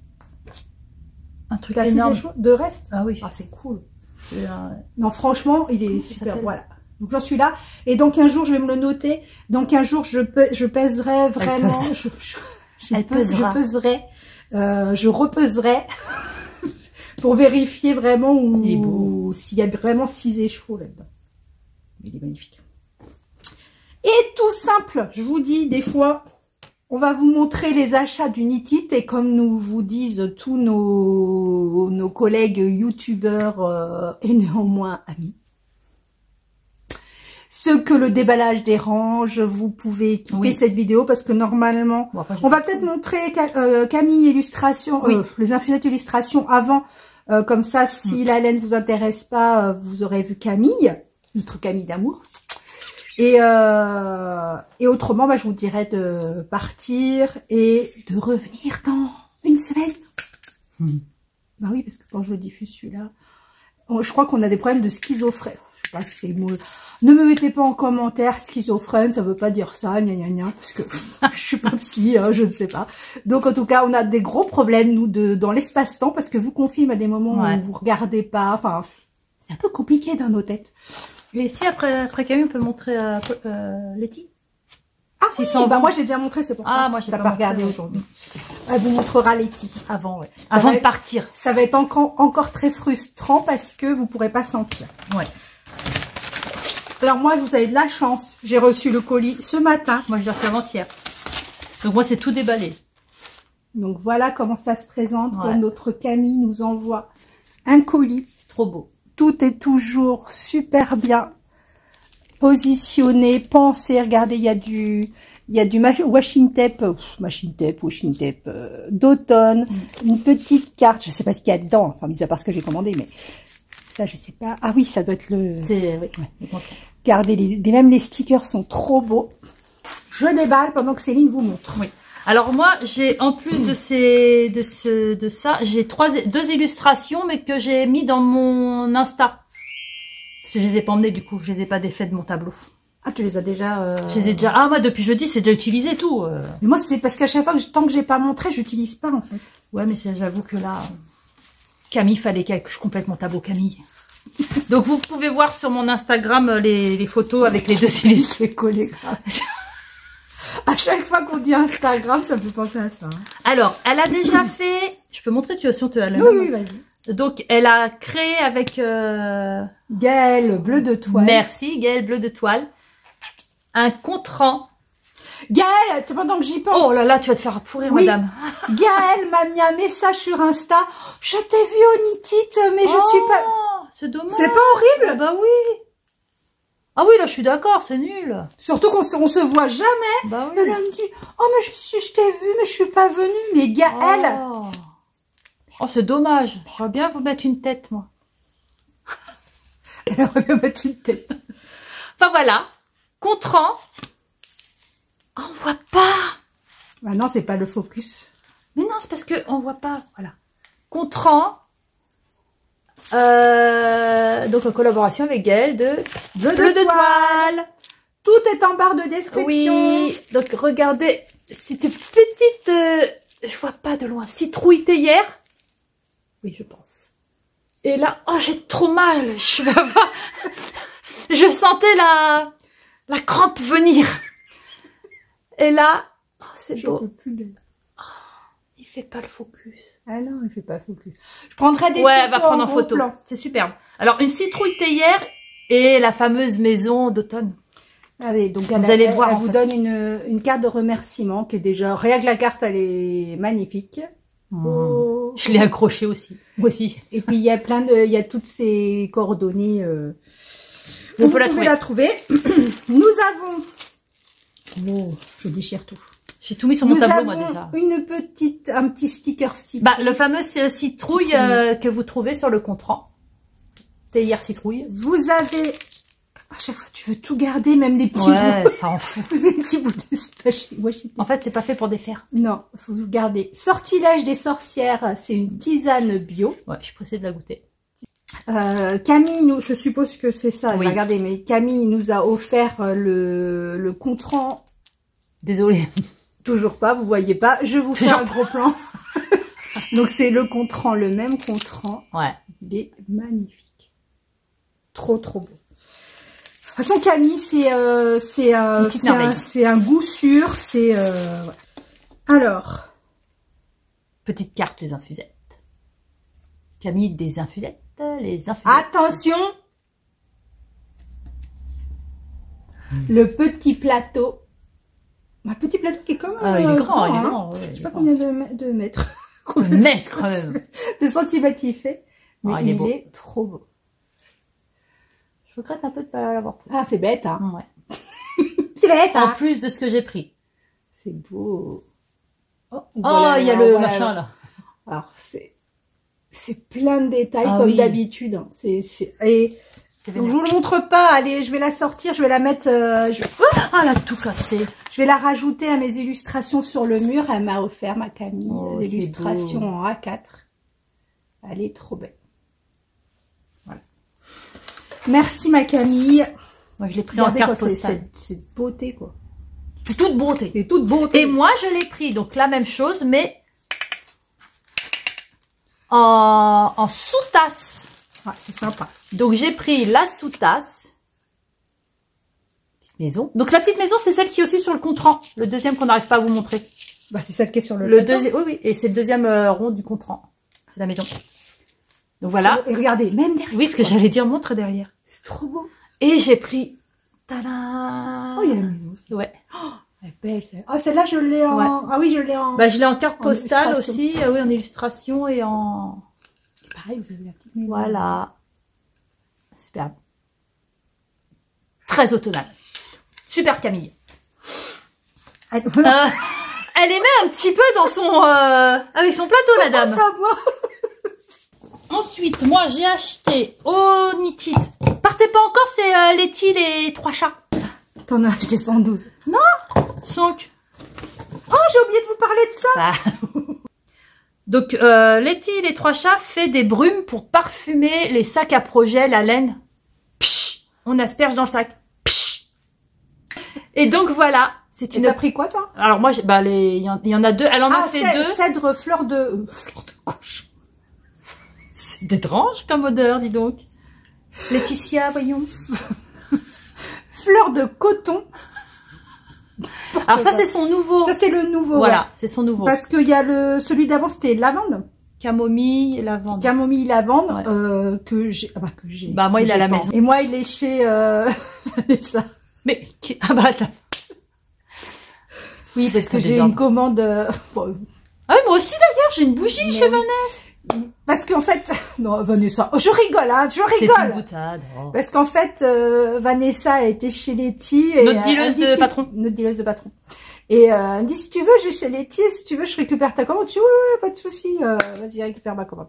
un truc T'as 6 énorme. écheveaux de reste? Ah oui. Ah, c'est cool. J'ai un- Non, franchement, il est Comment ça super. s'appelle Voilà. Donc, j'en suis là. Et dans 15 jours, je vais me le noter. Dans 15 jours, je pèserai vraiment. pèse. Je Elle pesera. peserai. Je repeserai. Pour vérifier vraiment Il est beau. s'il y a vraiment 6 écheveaux là-dedans. Il est magnifique. Et tout simple, je vous dis, des fois, on va vous montrer les achats du Knit-It et comme nous vous disent tous nos collègues youtubeurs et néanmoins amis, ce que le déballage dérange, vous pouvez quitter Oui. cette vidéo parce que normalement, Bon, après, j'ai on va pas- peut-être montrer Camille illustration, Oui. les infusettes illustrations avant, comme ça, si la laine vous intéresse pas, vous aurez vu Camille, notre Camille d'amour. Et autrement, bah, je vous dirais de partir et de revenir dans une semaine. Bah oui, parce que quand je diffuse celui-là, je crois qu'on a des problèmes de schizophrène. Je sais pas si c'est le mot. Ne me mettez pas en commentaire schizophrène, ça veut pas dire ça, gna gna gna, parce que je suis pas psy, hein, je ne sais pas. Donc en tout cas, on a des gros problèmes nous dans l'espace-temps, parce que vu qu'on filme à des moments Ouais. où vous regardez pas, enfin, c'est un peu compliqué dans nos têtes. Et si après Camille, on peut montrer Letty? Ah S'ils oui, s'en bah vont. moi j'ai déjà montré, c'est pour ça. Ah, moi, j'ai T'as pas pas montré, regardé ouais. aujourd'hui. Elle vous montrera Letty. Avant, ouais. Ça Avant va de être- partir. Ça va être encore très frustrant parce que vous pourrez pas sentir. Ouais. Alors moi, vous avez de la chance. J'ai reçu le colis ce matin. Moi, je l'ai reçu avant-hier. Donc moi, c'est tout déballé. Donc voilà comment ça se présente quand Ouais. notre Camille nous envoie un colis. C'est trop beau. Tout est toujours super bien positionner, penser. Regardez, il y a du washi tape d'automne, une petite carte. Je sais pas ce qu'il y a dedans, enfin mis à part ce que j'ai commandé, mais ça je sais pas. Ah oui, ça doit être le. C'est oui. Ouais. Regardez, même les stickers sont trop beaux. Je déballe pendant que Céline vous montre. Oui. Alors moi, j'ai en plus de ça, j'ai deux illustrations, mais que j'ai mis dans mon Insta. Parce que je les ai pas emmenées du coup, je les ai pas défaites de mon tableau. Ah, tu les as déjà... Je les ai déjà... Ah, moi, depuis jeudi, c'est déjà utilisé tout. Mais moi, c'est parce qu'à chaque fois, tant que j'ai pas montré, j'utilise pas, en fait. Ouais, mais j'avoue que là... Camille, fallait que je complète mon tableau, Camille. Donc, vous pouvez voir sur mon Instagram les photos avec les deux illustrations. Les collés, grave. À chaque fois qu'on dit Instagram, ça me fait penser à ça. Hein. Alors, elle a déjà fait... Je peux montrer, tu as la Oui, vas-y. Donc, elle a créé avec... Gaëlle, bleu de toile. Merci, Gaëlle, bleu de toile. Un contrant. Gaëlle, pendant que j'y pense. Oh là là, tu vas te faire pourrir, oui. madame. Gaëlle m'a mis un message sur Insta. Je t'ai vu au Nitite, mais je suis pas... C'est dommage. C'est pas horrible? Ah bah oui. Ah oui, là, je suis d'accord, c'est nul. Surtout qu'on se voit jamais. Bah oui. Et là, elle me dit, oh, mais je t'ai vu, mais je suis pas venue. Mais Gaëlle... Oh, c'est dommage. J'aurais bien vous mettre une tête, moi. Elle aurait bien mettre une tête. Enfin, voilà. Contrant. Oh, on voit pas. Bah non, c'est pas le focus. Mais non, c'est parce que on voit pas. Voilà. Contrant. Donc en collaboration avec Gaëlle de Bleu de toile. Tout est en barre de description. Oui. Donc regardez, c'est une petite. Je vois pas de loin. Citrouille théière. Oui, je pense. Et là, oh, j'ai trop mal. Je vais avoir. Je sentais la crampe venir. Et là, oh, c'est beau. Oh, il fait pas le focus. Ah non, il fait pas focus. Je prendrai des photos. Ouais, photos elle va prendre en photo. C'est superbe. Alors, une citrouille théière et la fameuse maison d'automne. Allez, donc vous allez le voir. Elle vous donne une carte de remerciement qui est déjà... Rien que la carte, elle est magnifique. Oh. Je l'ai accrochée aussi. Moi aussi. Et puis, il y a il y a toutes ces coordonnées... Vous pouvez la trouver. Nous avons... Oh, je déchire tout. J'ai tout mis sur mon tableau, moi, déjà. Un petit sticker citrouille. Bah, le fameux citrouille que vous trouvez sur le contrant. Théière citrouille. Vous avez... À chaque fois, tu veux tout garder, même les petits bouts. Ça en fout. Les petits bouts de En fait, c'est pas fait pour défaire. Non, faut vous garder. Sortilège des sorcières, c'est une tisane bio. Ouais, je suis pressée de la goûter. Camille, je suppose que c'est ça. Oui. Regardez, mais Camille nous a offert le contrant. Désolée. Toujours pas, vous voyez pas. Je vous fais un gros plan. Donc c'est le contrant, le même contrant. Ouais. Il est magnifique. Trop beau. De toute façon, Camille, c'est un goût sûr. C'est ouais. Alors. Petite carte, les infusettes. Camille, des infusettes. Les infusettes. Attention. Le petit plateau. Un petit plateau qui est comme il est grand, il est hein. grand. Ouais, je sais pas combien de mètres. De mètres, quand même. De centimètres il fait. Mais il est trop beau. Je regrette un peu de ne pas l'avoir pris. Ah, c'est bête, hein. Ouais. C'est bête, hein. En plus de ce que j'ai pris. C'est beau. Oh, voilà, il y a le machin, là. Alors, c'est plein de détails, comme d'habitude. Hein. Et donc, je vous le montre pas. Allez, je vais la sortir, je vais la mettre... Ah, elle a tout cassé. Je vais la rajouter à mes illustrations sur le mur. Elle m'a offert, ma Camille, l'illustration en A4. Elle est trop belle. Voilà. Merci, ma Camille. Moi, je l'ai pris en carte postale. C'est beauté, quoi. C'est toute beauté. C'est toute beauté. Et moi, je l'ai pris. Donc, la même chose, mais en sous-tasse. Ouais, c'est sympa. Donc, j'ai pris la sous-tasse. Petite maison. Donc, la petite maison, c'est celle qui est aussi sur le contrant. Le deuxième qu'on n'arrive pas à vous montrer. Bah, c'est celle qui est sur le deuxième. Oui. Et c'est le deuxième rond du contrant. C'est la maison. Donc, voilà. Et regardez, même derrière. Oui, ce que j'allais dire, montre derrière. C'est trop beau. Et j'ai pris... Tadam. Oh, il y a la maison aussi. Ouais. Oh, elle est belle, celle-là. Oh, celle-là, je l'ai en... Ouais. Ah oui, je l'ai en... Bah, je l'ai en carte postale aussi. Oui, en illustration et en... Pareil, vous avez la petite maison. Voilà. Superbe. Très automnale. Super Camille. Elle aimait un petit peu dans son avec son plateau, la dame. Ça, moi. Ensuite, moi j'ai acheté au Nitid. Partez pas encore, c'est Letty les 3 chats. T'en as acheté 112. Non, 5. Oh, j'ai oublié de vous parler de ça. Bah. Donc Letty les 3 chats fait des brumes pour parfumer les sacs à projet, la laine. Psh, on asperge dans le sac. Psh. Et donc voilà, c'est une. T'as pris quoi toi? Alors moi, bah il y en a 2. Elle en a fait 2. Cèdre fleur de cochon. C'est étrange comme odeur, dis donc. Laetitia, voyons. Fleur de coton. Alors ça c'est son nouveau. Ça c'est le nouveau. Voilà, ouais. c'est son nouveau. Parce qu'il y a celui d'avant c'était lavande. Camomille, lavande. Camomille, lavande, ouais. que j'ai. Bah moi il est à la maison. Et moi il est chez Vanessa. Mais bah attends. Oui parce que j'ai une commande. Ah oui, moi aussi d'ailleurs j'ai une bougie chez Vanessa. Parce qu'en fait, non Vanessa, je rigole, hein, je rigole. C'est une boutade. Oh. Parce qu'en fait, Vanessa a été chez Letty. Notre dealeuse de patron. Notre dealeuse de patron. Et elle me dit, si tu veux, je vais chez Letty, si tu veux, je récupère ta commande. Je dis, ouais, pas de souci, vas-y, récupère ma commande.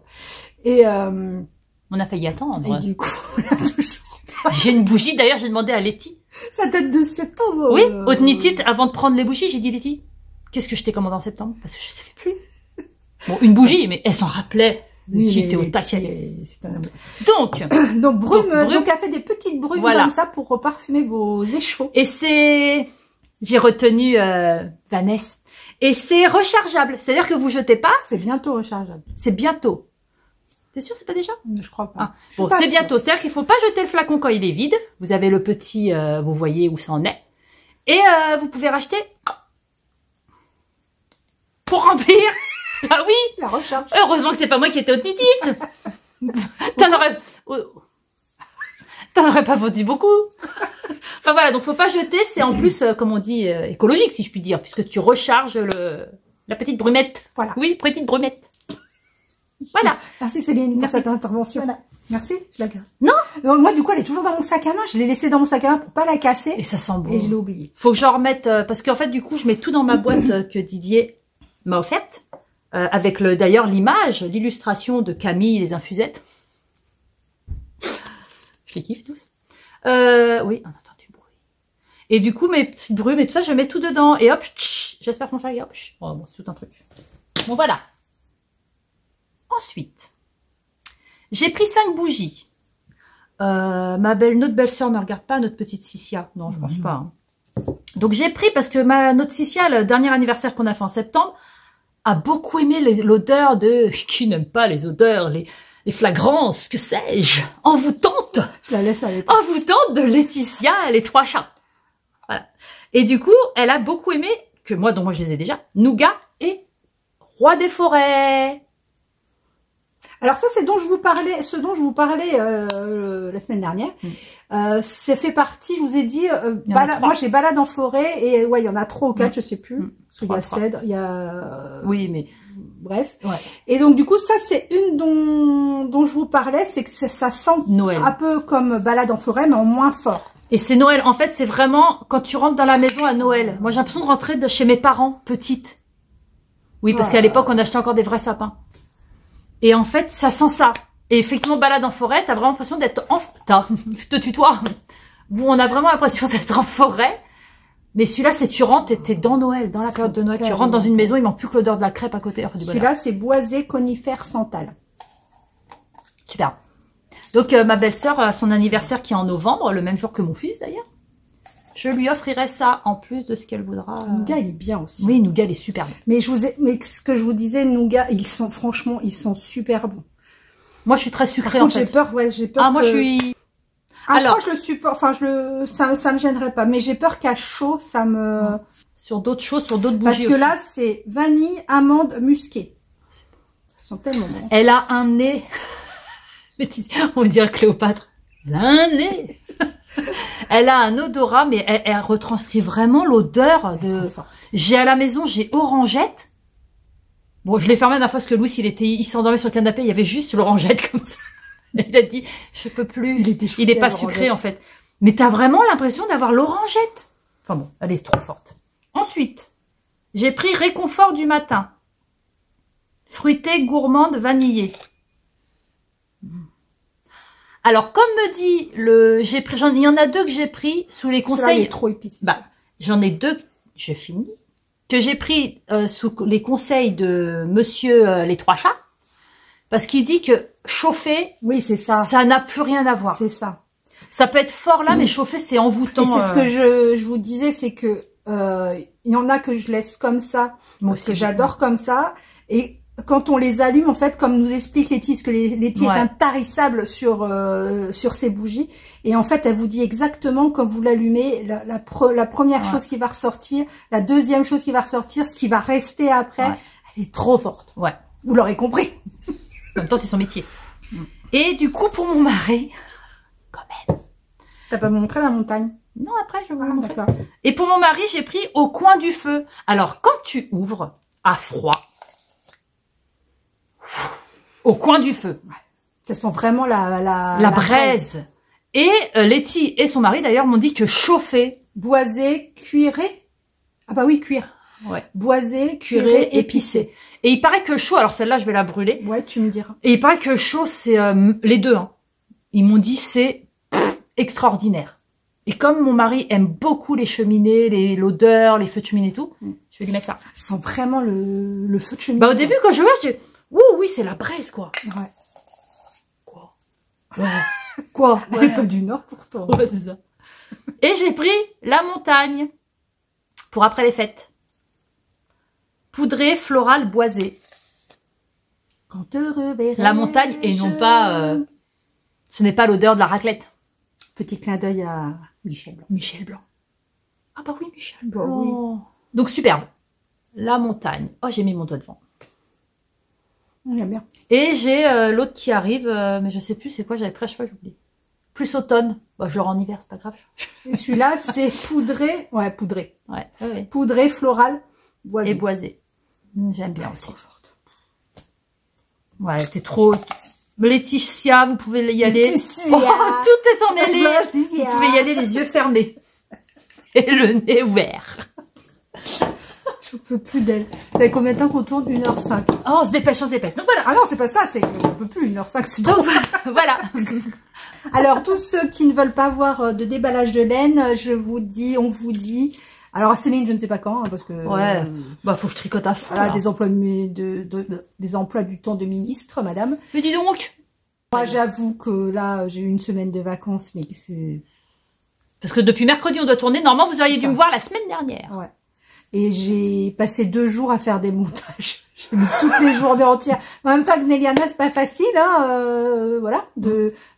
Et on a failli attendre. Et du coup, on a toujours pas. J'ai une bougie, d'ailleurs, j'ai demandé à Letty. Ça date de septembre. Oui, au Nitid, avant de prendre les bougies, j'ai dit, Letty, qu'est-ce que je t'ai commandé en septembre? Parce que je ne savais plus. Bon, une bougie, mais elle s'en rappelait. Oui, j'étais au taquet. C'est un amour. Donc, brume, donc elle fait des petites brumes voilà. Comme ça pour parfumer vos écheveaux. Et c'est, j'ai retenu Vanessa. Et c'est rechargeable, c'est-à-dire que vous jetez pas. C'est bientôt rechargeable. C'est bientôt. T'es sûr, c'est pas déjà? Je crois pas. Ah. Bon, c'est bientôt. C'est-à-dire qu'il faut pas jeter le flacon quand il est vide. Vous avez le petit, vous voyez où ça en est. Et vous pouvez racheter pour remplir. Ah oui, la recharge. Heureusement que c'est pas moi qui étais au Nitid. T'en aurais pas vendu beaucoup. Enfin voilà, donc faut pas jeter, c'est en plus, comme on dit, écologique si je puis dire, puisque tu recharges la petite brumette. Voilà. Oui, petite brumette. Voilà. Merci Céline pour cette intervention. Voilà. Merci, je la garde. Non, moi du coup elle est toujours dans mon sac à main, je l'ai laissée dans mon sac à main pour pas la casser. Et ça sent bon. Et je l'ai oublié. Faut que j'en remette, parce qu'en fait du coup je mets tout dans ma boîte que Didier m'a offerte. Avec d'ailleurs l'image, l'illustration de Camille les infusettes. Je les kiffe tous. Oui, on entend du bruit. Et du coup, mes petites brumes et tout ça, je mets tout dedans. Et hop, j'espère que mon chat hop. Oh, bon, c'est tout un truc. Bon, voilà. Ensuite, j'ai pris 5 bougies. Notre belle-sœur ne regarde pas notre petite Cicia. Non, je pense pas. Hein. Donc, j'ai pris parce que notre Cicia, le dernier anniversaire qu'on a fait en septembre, a beaucoup aimé l'odeur de... Qui n'aime pas les odeurs, les flagrances, que sais-je, envoûtantes. Je la laisse aller. Envoûtantes de Laetitia et les 3 chats. Voilà. Et du coup, elle a beaucoup aimé, dont moi je les ai déjà, Nougat et Roi des forêts. Alors ça, c'est ce dont je vous parlais la semaine dernière. Ça fait partie, je vous ai dit, moi j'ai balade en forêt et ouais, il y en a 3 ou 4, je sais plus. Il y a cèdre, il y a... Oui, mais... Bref. Ouais. Et donc du coup, ça c'est une dont je vous parlais, c'est que ça sent Noël. Un peu comme balade en forêt, mais en moins fort. Et c'est Noël. En fait, c'est vraiment quand tu rentres dans la maison à Noël. Moi, j'ai l'impression de rentrer chez mes parents, petite. Oui, parce qu'à l'époque, on achetait encore des vrais sapins. Et en fait, ça sent ça. Et effectivement, balade en forêt, t'as vraiment l'impression d'être je te tutoie. On a vraiment l'impression d'être en forêt. Mais celui-là, c'est tu rentres, t'es dans Noël, dans la période de Noël. Tu rentres dans une maison, il manque plus que l'odeur de la crêpe à côté. Enfin, celui-là, c'est boisé, conifère, santal. Super. Donc, ma belle-sœur a son anniversaire qui est en novembre, le même jour que mon fils d'ailleurs. Je lui offrirai ça en plus de ce qu'elle voudra. Nougat, il est bien aussi. Oui, Nougat, il est super bon. Mais ce que je vous disais, Nougat, franchement, ils sont super bons. Moi, je suis très sucrée en fait. J'ai peur. Ah, moi, je suis... Alors, je le supporte, enfin, ça me gênerait pas, mais j'ai peur qu'à chaud, ça me... Sur d'autres choses, sur d'autres bougies. Parce que là, c'est vanille, amande, musquée. Elles sont tellement bonnes. Elle a un nez. On dirait Cléopâtre. Elle a un nez. Elle a un odorat, mais elle retranscrit vraiment l'odeur de... J'ai à la maison, j'ai orangette. Bon, je l'ai fermé la dernière fois parce que Louis, il s'endormait sur le canapé, il y avait juste l'orangette comme ça. Il a dit, je peux plus. Il est pas sucré en fait. Mais t'as vraiment l'impression d'avoir l'orangette. Enfin bon, elle est trop forte. Ensuite, j'ai pris Réconfort du matin. Fruitée, gourmande, vanillée. Alors, comme me dit il y en a deux que j'ai pris sous les Celui-là, il conseils. est trop épicé. Bah, j'en ai deux, je finis, que j'ai pris sous les conseils de monsieur les trois chats. Parce qu'il dit que chauffer, Oui, c'est ça. ça n'a plus rien à voir. C'est ça. Ça peut être fort là, mais chauffer, c'est envoûtant. Et c'est ce que je vous disais, c'est que il y en a que je laisse comme ça, Moi parce aussi, que j'adore comme ça. Et quand on les allume, en fait, comme nous explique Letty, parce que Letty est Ouais. intarissable sur ces bougies, et en fait, elle vous dit exactement quand vous l'allumez, la première Ouais. chose qui va ressortir, la deuxième chose qui va ressortir, ce qui va rester après, Ouais. elle est trop forte. Ouais. Vous l'aurez compris. En même temps, c'est son métier. Et du coup, pour mon mari, quand même. T'as pas montré la montagne? Non, après, je vais vous Ah, montrer. d'accord. Et pour mon mari, j'ai pris Au coin du feu. Alors, quand tu ouvres à froid, au coin du feu, Ça sent vraiment la braise. Et Letty et son mari, d'ailleurs, m'ont dit que chauffer, Boisé, cuiré. Ah bah oui, cuire. ouais, Boisé, cuiré, cuiré, épicé. Et il paraît que chaud, alors celle-là, je vais la brûler. Ouais, tu me diras. Et il paraît que chaud, c'est les deux. Hein. Ils m'ont dit c'est extraordinaire. Et comme mon mari aime beaucoup les cheminées, l'odeur, les feux de cheminée et tout, je vais lui mettre ça. Ça sent vraiment le feu de cheminée. Bah au début, quand je vois, je dis ouh oui, c'est la braise quoi. Ouais. Quoi? Ouais. Quoi? Elle est pas du Nord pourtant. Ouais, c'est ça. Et j'ai pris la montagne pour après les fêtes. Poudré, floral, boisé. Quand te reverrai, La montagne et non pas... ce n'est pas l'odeur de la raclette. Petit clin d'œil à Michel Blanc. Michel Blanc. Ah bah oui, Michel Blanc. oui. Donc superbe. La montagne. Oh, j'ai mis mon doigt devant. J'aime bien. Et j'ai l'autre qui arrive, mais je sais plus c'est quoi j'avais pris à chaque fois, j'oublie. Plus automne. Bah, genre en hiver, c'est pas grave. Et celui-là, c'est poudré. Ouais, poudré. Ouais, ouais, ouais. Poudré, floral, boisé. Et boisé. J'aime bien aussi. Trop forte. Ouais, t'es trop... Laetitia, vous pouvez y aller. Laetitia. Oh, tout est emmêlé. Laetitia. Vous pouvez y aller les yeux fermés. Et le nez ouvert. Je peux plus d'elle. Ça fait combien de temps qu'on tourne? 1h05. Oh, on se dépêche, on se dépêche. Donc voilà. Ah non, c'est pas ça, c'est que je peux plus. 1h05, c'est trop. Donc voilà. Alors, tous ceux qui ne veulent pas voir de déballage de laine, on vous dit... Alors, Céline, je ne sais pas quand, hein, parce que... Ouais. Bah, faut que je tricote à fond. Voilà, là. des emplois des emplois du temps de ministre, madame. Mais dis donc. Moi, j'avoue que là, j'ai eu une semaine de vacances, mais c'est... Parce que depuis mercredi, on doit tourner. Normalement, vous auriez dû Ça. me voir la semaine dernière. Ouais. Et j'ai passé 2 jours à faire des montages. J'ai mis toutes les journées entières. En même temps que Néliana, c'est pas facile, hein, voilà.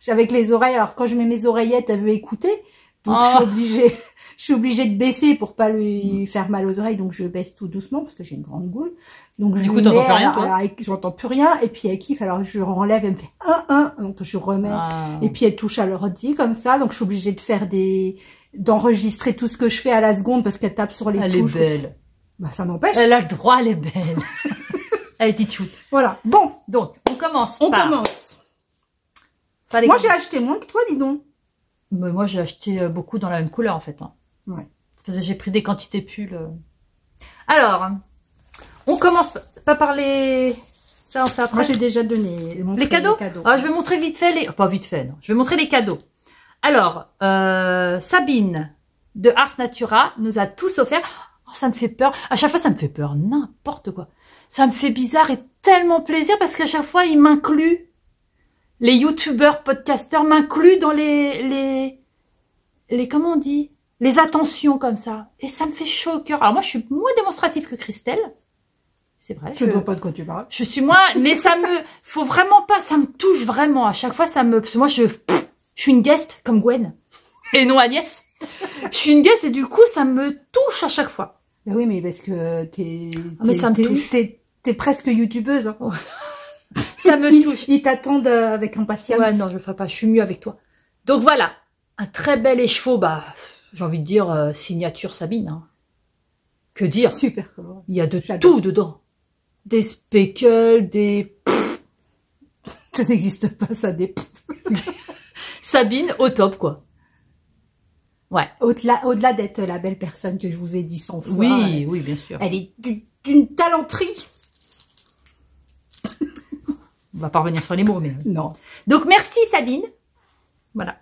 Avec les oreilles. Alors, quand je mets mes oreillettes, elle veut écouter. Donc, je suis obligée de baisser pour pas lui faire mal aux oreilles. Donc, je baisse tout doucement parce que j'ai une grande boule. Donc, Du coup, t'entends plus rien, toi? J'entends plus rien. Et puis, elle kiffe. Alors, je enlève, elle me fait donc je remets. Ah. Et puis, elle touche à l'ordi comme ça. Donc, je suis obligée de faire d'enregistrer tout ce que je fais à la seconde parce qu'elle tape sur les Elle touches. est belle. Bah, ça n'empêche. Elle a le droit, elle est belle. Elle est titchou. Voilà. Bon, Donc, on commence on par... commence. par les Moi, couleurs. j'ai acheté moins que toi, dis donc. Mais moi, j'ai acheté beaucoup dans la même couleur, en fait. Hein. Ouais. C'est parce que j'ai pris des quantités pulls. Alors, on commence pas par les... Ça, on fait après. Moi, j'ai déjà donné Les cadeaux. Ah, je vais montrer vite fait les... Pas vite fait, non. Je vais montrer les cadeaux. Alors, Sabine de Ars Natura nous a tous offert... Oh, ça me fait peur. À chaque fois, ça me fait peur. N'importe quoi. Ça me fait bizarre et tellement plaisir parce qu'à chaque fois, ils m'incluent. Les youtubeurs, podcasteurs m'incluent dans les comment on dit? Les attentions comme ça. Et ça me fait chaud au cœur. Alors moi, je suis moins démonstrative que Christelle. C'est vrai. Je ne vois pas de quoi tu parles. Je suis moins, mais ça me, faut vraiment pas, ça me touche vraiment. À chaque fois, ça me, parce que moi, je suis une guest comme Gwen. Et non Agnès. Je suis une guest et du coup, ça me touche à chaque fois. Ben oui, mais parce que t'es presque youtubeuse. Hein. Ça me touche. Ils t'attendent avec impatience. Ouais, non, je ferai pas. Je suis mieux avec toi. Donc voilà. Un très bel écheveau, bah, j'ai envie de dire, signature Sabine, hein. Que dire? Super coloré. Il y a de J'adore. tout dedans. Des speckles, des... Ça n'existe pas, ça dépend. Sabine au top, quoi. Ouais. Au-delà d'être la belle personne que je vous ai dit 100 fois. Oui, oui, bien sûr. Elle est d'une talenterie. On va pas revenir sur les mots, mais... Non. Donc, merci Sabine. Voilà.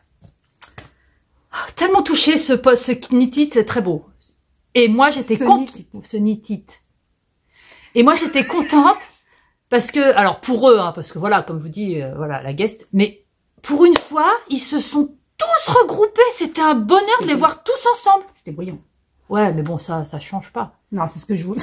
Oh, tellement touché ce knit-it, très beau. Et moi, j'étais contente. Ce knit-it. Et moi, j'étais contente parce que, alors pour eux, hein, parce que voilà, comme je vous dis, voilà, la guest, mais pour une fois, ils se sont tous regroupés. C'était un bonheur de les voir tous ensemble. C'était brillant. Ouais, mais bon, ça change pas. Non, c'est ce que je vous...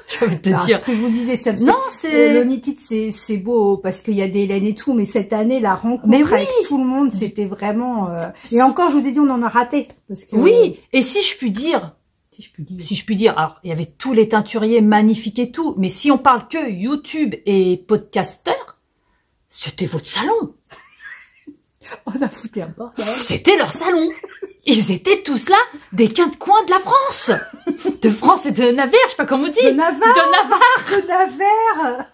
J'ai envie de te dire. Ce que je vous disais, non, c'est... Le knit-it, c'est beau parce qu'il y a des laines et tout, mais cette année, la rencontre mais oui. avec tout le monde, c'était vraiment... Et encore, je vous ai dit, on en a raté. Parce que... Oui, et si je puis dire... Si je puis dire, alors il y avait tous les teinturiers magnifiques et tout, mais si on parle que YouTube et podcasteurs, c'était votre salon. On a foutu un bordel. C'était leur salon. Ils étaient tous là, des coins de la France. De France et de Navarre, je sais pas comment on dit. De Navarre.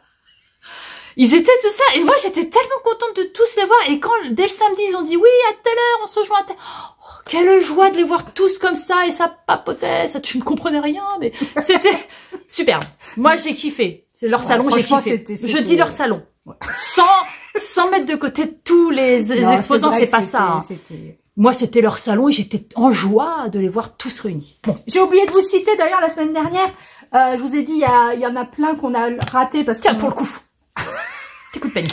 Ils étaient tous là, et moi j'étais tellement contente de tous les voir, et quand dès le samedi ils ont dit oui, à telle heure, on se rejoint à telle... Oh, quelle joie de les voir tous comme ça, et ça papotait, ça tu ne comprenais rien, mais c'était superbe. Moi j'ai kiffé, c'est leur salon, j'ai kiffé. Je dis leur salon. Ouais. Sans mettre de côté tous les exposants, c'est pas ça. Moi, c'était leur salon et j'étais en joie de les voir tous réunis. Bon. J'ai oublié de vous citer d'ailleurs la semaine dernière. Je vous ai dit, il y en a plein qu'on a raté parce que... Tiens, pour le coup. Petit coup de peigne.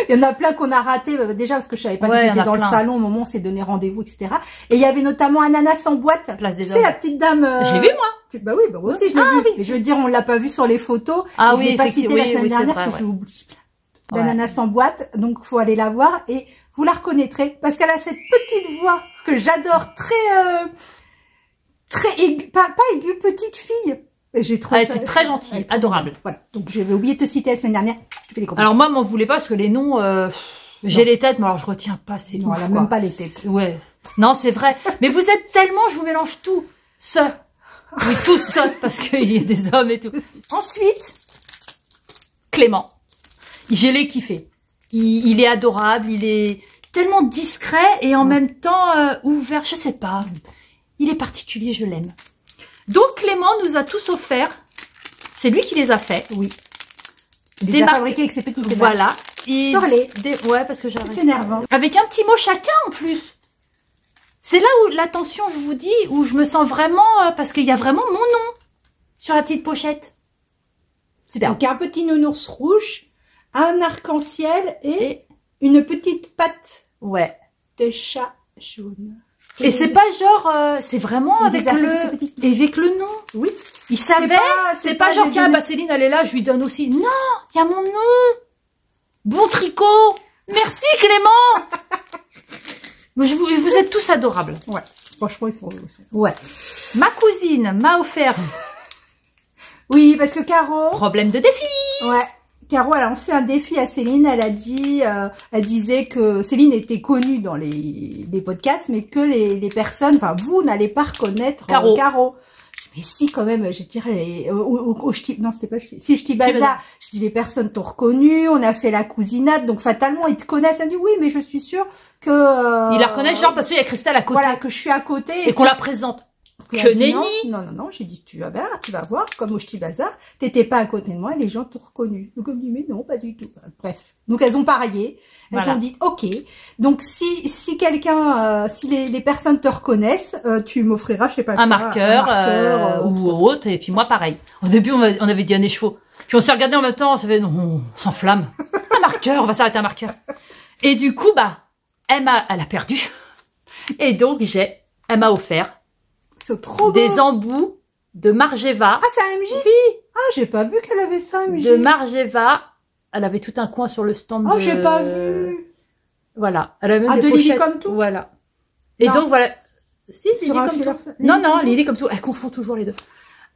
Il y en a plein qu'on a raté déjà parce que je savais pas qu'ils étaient dans le salon au moment où on s'est donné rendez-vous, etc. Et il y avait notamment Ananas en boîte. Place des tu sais, la petite dame... Je l'ai vu, moi. Bah oui, bah moi aussi je l'ai vu. Oui. Mais je veux dire, on l'a pas vu sur les photos. Ah je l'ai pas cité la semaine dernière parce que j'ai oublié. D'Ananas en boîte, donc faut aller la voir et vous la reconnaîtrez parce qu'elle a cette petite voix que j'adore, très aiguë, pas aiguë, petite fille. Et j'ai trouvé elle était très gentille, adorable. Voilà. Donc j'avais oublié de te citer la semaine dernière. Je fais des alors moi, m'en voulais pas parce que les noms, j'ai les têtes, mais alors je retiens pas. C'est non, elle a même pas les têtes. Ouais. Non, c'est vrai. Mais vous êtes tellement, je vous mélange tout. Oui, tous parce qu'il y a des hommes et tout. Ensuite, Clément. Je l'ai kiffé. Il est adorable, il est tellement discret et en même temps ouvert, je sais pas. Il est particulier, je l'aime. Donc Clément nous a tous offert, c'est lui qui les a fait. Oui. Il les a fabriqués avec ses petites mains. Voilà. Sors-les. Ouais, parce que j'arrive. C'est énervant. Avec un petit mot chacun en plus. C'est là où l'attention, je vous dis, où je me sens vraiment, parce qu'il y a vraiment mon nom sur la petite pochette. Super. Donc un petit nounours rouge. Un arc-en-ciel et une petite patte de chat jaune. Et c'est pas genre, c'est vraiment avec le nom. Oui. Il savait, c'est pas genre, tiens, bah Céline, elle est là, je lui donne aussi. Non, il y a mon nom. Bon tricot. Merci Clément. Vous êtes tous adorables. Ouais. Franchement, ils sont... Ouais. Ma cousine m'a offert. Oui, parce que Caro... Problème de défi. Ouais. Caro, elle a lancé un défi à Céline. Elle a dit, elle disait que Céline était connue dans les podcasts, mais que les personnes, enfin vous n'allez pas reconnaître Caro. Mais si quand même, je dirais, non c'était pas, si je dis bazar, je dis les personnes t'ont reconnu. On a fait la cousinade, donc fatalement ils te connaissent. Elle dit oui, mais je suis sûre que ils la reconnaissent genre parce qu'il y a Christelle à côté. Voilà, que je suis à côté et qu'on la présente. Que nenni. Non, j'ai dit, tu vas voir, comme au Ch'ti Bazar, t'étais pas à côté de moi, les gens t'ont reconnu. Donc, on me dit, mais non, pas du tout. Bref. Donc, elles ont parié. Elles ont dit, ok. Donc, si quelqu'un, si les personnes te reconnaissent, tu m'offriras, je sais pas un marqueur ou autre, et puis moi, pareil. Au début, on avait dit un des chevaux. Puis on s'est regardé en même temps, on s'est fait, non, on s'enflamme. Un marqueur, on va s'arrêter un marqueur. Et du coup, bah, elle a perdu. Et donc, elle m'a offert c'est trop beau. Des embouts de Margeva. Ah, c'est un MJ? Oui. Ah, j'ai pas vu qu'elle avait ça, MJ. De Margeva. Elle avait tout un coin sur le stand de... Oh, j'ai pas vu. Voilà. Elle avait même des pochettes. Lily comme tout? Voilà. Et non. Donc, voilà. Si, Lily comme tout. Non, Lily comme tout. Elle confond toujours les deux.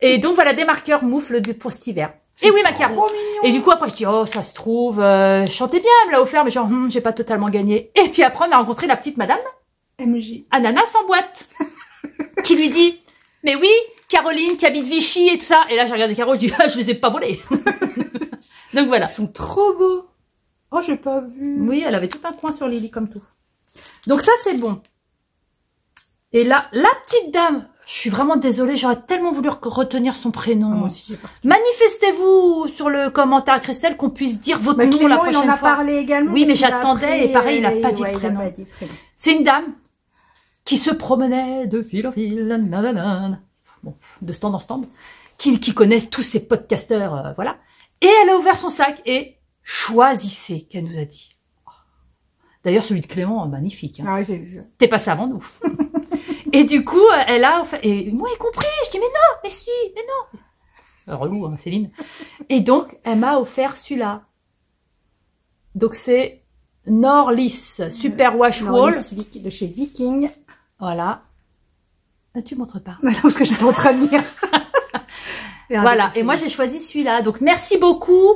Et donc, voilà, des marqueurs moufles pour cet hiver. Et oui, ma Caro. Et du coup, après, je dis, oh, ça se trouve, je chantais bien, elle me l'a offert, mais genre, j'ai pas totalement gagné. Et puis après, on a rencontré la petite madame. MJ. Ananas en boîte. Qui lui dit, mais oui, Caroline qui habite Vichy et tout ça. Et là, j'ai regardé Caro, je dis, ah, je les ai pas volés. Donc voilà. Ils sont trop beaux. Oh, j'ai pas vu. Oui, elle avait tout un coin sur Lily comme tout. Donc ça, c'est bon. Et là, la petite dame, je suis vraiment désolée, j'aurais tellement voulu retenir son prénom. Moi aussi, j'ai pas. Manifestez-vous sur le commentaire, Christelle, qu'on puisse dire votre nom Clément, la prochaine fois. il en a parlé également. Oui, mais parce qu'il a j'attendais appris, et pareil, il a pas dit ouais, prénom. il a pas dit prénom. C'est une dame qui se promenait de fil en fil, nanana, bon, de stand en stand, qui connaissent tous ces podcasteurs, voilà. Et elle a ouvert son sac et choisissez, qu'elle nous a dit. D'ailleurs, celui de Clément, magnifique. Hein. Ah ouais, j'ai vu. T'es passé avant nous. Et du coup, elle a, et moi y compris, je dis mais non, mais si, mais non. Relou, hein, Céline. Et donc, elle m'a offert celui-là. Donc c'est Norlis Super Wash Wall. Norlis de chez Viking. Voilà. Ah, tu montres pas. Non, parce que j'étais en train de lire. Voilà. Et moi, j'ai choisi celui-là. Donc, merci beaucoup.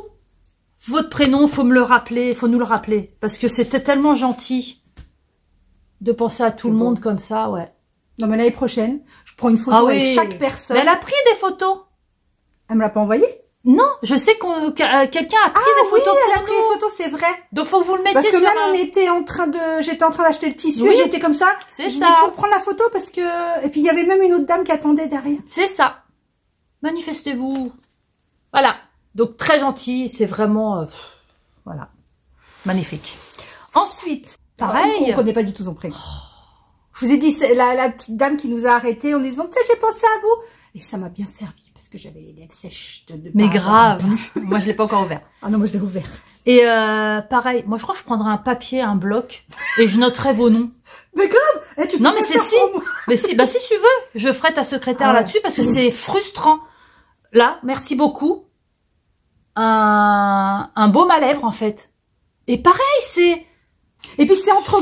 Votre prénom, faut me le rappeler, faut nous le rappeler. Parce que c'était tellement gentil de penser à tout le monde comme ça, ouais. Non, mais l'année prochaine, je prends une photo avec chaque personne. Mais elle a pris des photos. Elle me l'a pas envoyé? Non, je sais que quelqu'un a pris des photos oui, elle a pour pris nous. des photos, c'est vrai. Donc, faut que vous le mettiez Parce que sur même on était en train de, j'étais en train d'acheter le tissu, Oui, et j'étais comme ça. c'est Je ça. dis, faut prendre la photo parce que, et puis il y avait même une autre dame qui attendait derrière. C'est ça. Manifestez-vous. Voilà. Donc, très gentil. C'est vraiment, voilà. Magnifique. Ensuite, pareil. On connaît pas du tout son prénom. Je vous ai dit, c'est la petite dame qui nous a arrêtés en disant, tu sais, j'ai pensé à vous. Et ça m'a bien servi parce que j'avais les lèvres sèches de Mais pas grave. avoir bu. Moi, je l'ai pas encore ouvert. Ah non, moi je l'ai ouvert. Et pareil, moi je crois que je prendrais un papier, un bloc, et je noterais vos noms. Mais grave, tu peux Non mais pas c'est faire si, pour moi. mais si, bah si tu veux, je ferai ta secrétaire Ah ouais. là-dessus parce que c'est frustrant. Là, merci beaucoup. Un baume à lèvres en fait. Et pareil, c'est. Et puis c'est entre,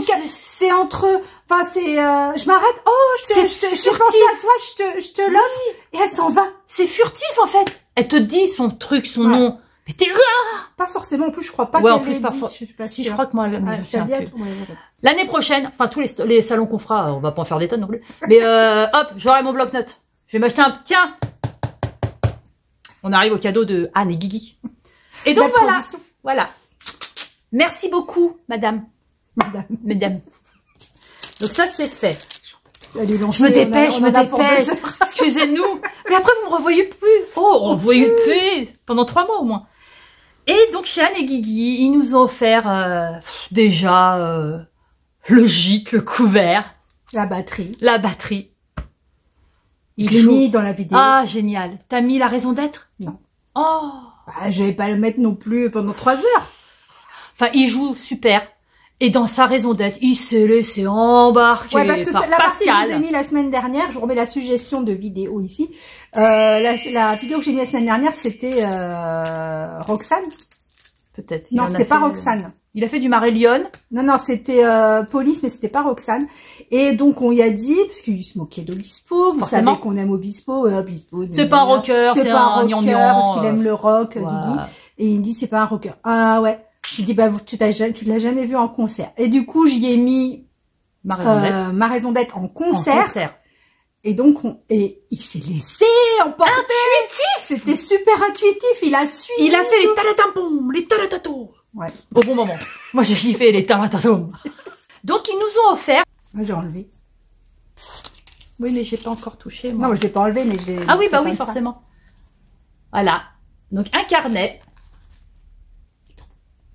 enfin c'est, je m'arrête, j'ai pensé à toi, je te l'offre, et elle s'en va. C'est furtif en fait. Elle te dit son truc, son nom. Mais t'es là. Pas forcément, en plus je crois pas Ouais, en qu'elle plus l'ait pas dit. fort. Je suis pas Si, sûre. je crois que moi, mais Ah, je me t'as souviens dit, plus. ouais. L'année prochaine, enfin tous les salons qu'on fera, on va pas en faire des tonnes non plus. Mais hop, j'aurai mon bloc-notes. Je vais m'acheter un. Tiens. On arrive au cadeau de Anne et Guigui. Et donc Belle voilà, transition. voilà. Merci beaucoup, madame. Mesdames. Donc ça c'est fait. Allez, Je me dépêche, Excusez-nous. Mais après vous me revoyez plus. Oh, on ne voyait plus pendant 3 mois au moins. Et donc chez Anne et Guigui, ils nous ont offert déjà le gîte, le couvert, La batterie. la batterie. Je l'ai mis dans la vidéo. Ah génial. T'as mis la raison d'être? Non. Oh. Bah, je vais pas le mettre non plus pendant 3 heures. Enfin, il joue super. Et dans sa raison d'être, il s'est laissé embarquer Ouais, parce que par la partie que je Pascal. vous ai mis la semaine dernière, je vous remets la suggestion de vidéo ici. La vidéo que j'ai mis la semaine dernière, c'était Roxane. Peut-être. Non, c'était pas Roxane. Il a fait du Marie-Lyon. Non, c'était Police, mais c'était pas Roxane. Et donc, on y a dit, parce qu'il se moquait d'Obispo, vous Forcément. savez qu'on aime Obispo, Obispo. C'est pas un rocker, c'est pas un rocker, gnangnan, parce qu'il aime le rock, voilà. Guigui. Et il me dit, c'est pas un rocker. Ah ouais. Je lui dis, bah, tu l'as jamais vu en concert. Et du coup, j'y ai mis ma raison d'être en concert. Et donc, et il s'est laissé emporter. Intuitif. C'était super intuitif. Il a suivi. Il a fait les talatampons, les talatatos. Ouais. Au bon moment. Moi, j'ai kiffé les talatatos. Donc, ils nous ont offert. Moi, j'ai enlevé. Oui, mais j'ai pas encore touché, moi. Non, je l'ai pas enlevé, mais je l'ai. Ah oui, bah fait oui, comme ça. forcément. Voilà. Donc, un carnet.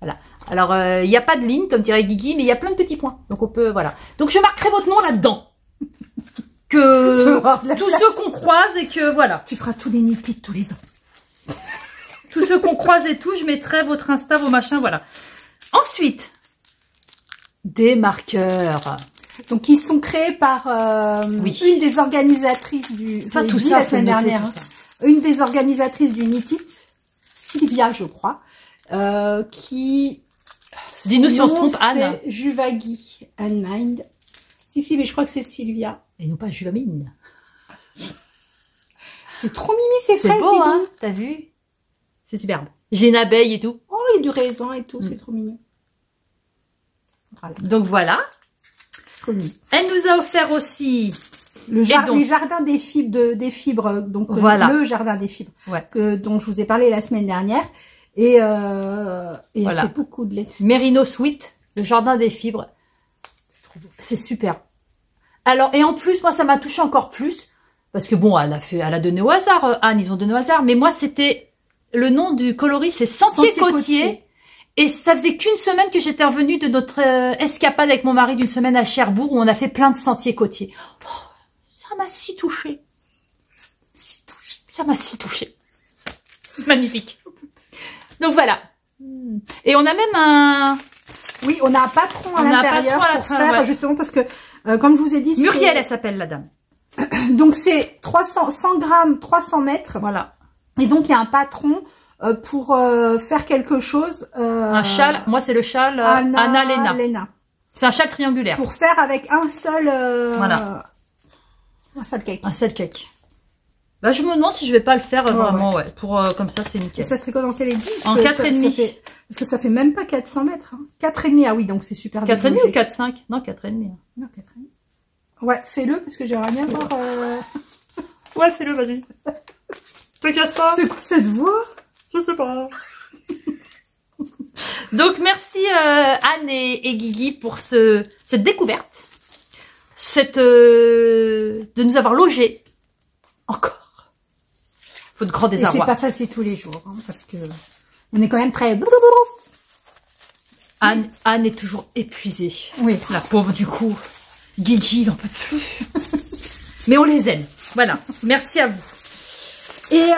Voilà. Alors, il n'y a pas de ligne, comme dirait Guigui, mais il y a plein de petits points. Donc, on peut, voilà. Donc, je marquerai votre nom là-dedans. Que tous ceux qu'on croise et que, voilà. Tu feras tous les nitides tous les ans. Tous ceux qu'on croise et tout, je mettrai votre Insta, vos machins, voilà. Ensuite, des marqueurs. Donc, ils sont créés par Oui. une des organisatrices du... Enfin, je l'ai tout dit ça, la semaine faut noter dernière. tout Hein. Une des organisatrices du Knit It, Sylvia, je crois, qui... Dis-nous si on se trompe, c'est Anne. Juvagi and Mind. Si, mais je crois que c'est Sylvia. Et non pas Juvamine. C'est trop mimi, ces C'est fraises, beau, dis donc. hein. T'as vu? C'est superbe. J'ai une abeille et tout. Oh, il y a du raisin et tout, c'est trop mignon. Voilà, Donc, voilà. trop mignon. Elle nous a offert aussi... Les donc jardins des fibres, donc Voilà. le jardin des fibres, Ouais. dont je vous ai parlé la semaine dernière. Et Voilà. elle fait beaucoup de lait. Merino Sweet, le jardin des fibres. C'est super. Alors, et en plus, moi, ça m'a touché encore plus. Parce que bon, elle a donné au hasard, Anne, ils ont donné au hasard. Mais moi, c'était, le nom du coloris, c'est Sentier Côtier. Et ça faisait qu'une semaine que j'étais revenue de notre escapade avec mon mari d'une semaine à Cherbourg où on a fait plein de sentiers côtiers. Oh, ça m'a si touchée. Ça m'a si touchée. Magnifique. Donc voilà. Et on a même un... Oui, on a un patron à l'intérieur pour faire, ouais. Justement, parce que, comme je vous ai dit... Muriel, elle s'appelle la dame. Donc c'est 100 grammes, 300 mètres. Voilà. Et donc il y a un patron pour faire quelque chose. Un châle, moi c'est le châle Anna Lena. C'est un châle triangulaire. Pour faire avec un seul... voilà. Un seul cake. Un seul cake. Bah, je me demande si je vais pas le faire vraiment, ouais. Pour comme ça, c'est nickel. Et ça se tricote en quel aiguille? En 4,5. Parce que ça fait même pas 400 mètres. Hein. 4,5, ah oui, donc c'est super. 4,5 ou 4,5? Non, 4,5. Non, 4,5. Ouais, fais-le parce que j'aimerais bien voir... Ouais, fais-le, vas-y. Te casse pas. C'est quoi cette voix? Je sais pas. Donc, merci Anne et Guigui pour cette découverte. De nous avoir logés. Encore. Faut de grands désarrois. Et c'est pas facile tous les jours, hein, parce que on est quand même très... Anne est toujours épuisée. Oui. La pauvre du coup. Guigui, il n'en peut plus. Mais on les aime. Voilà. Merci à vous. Et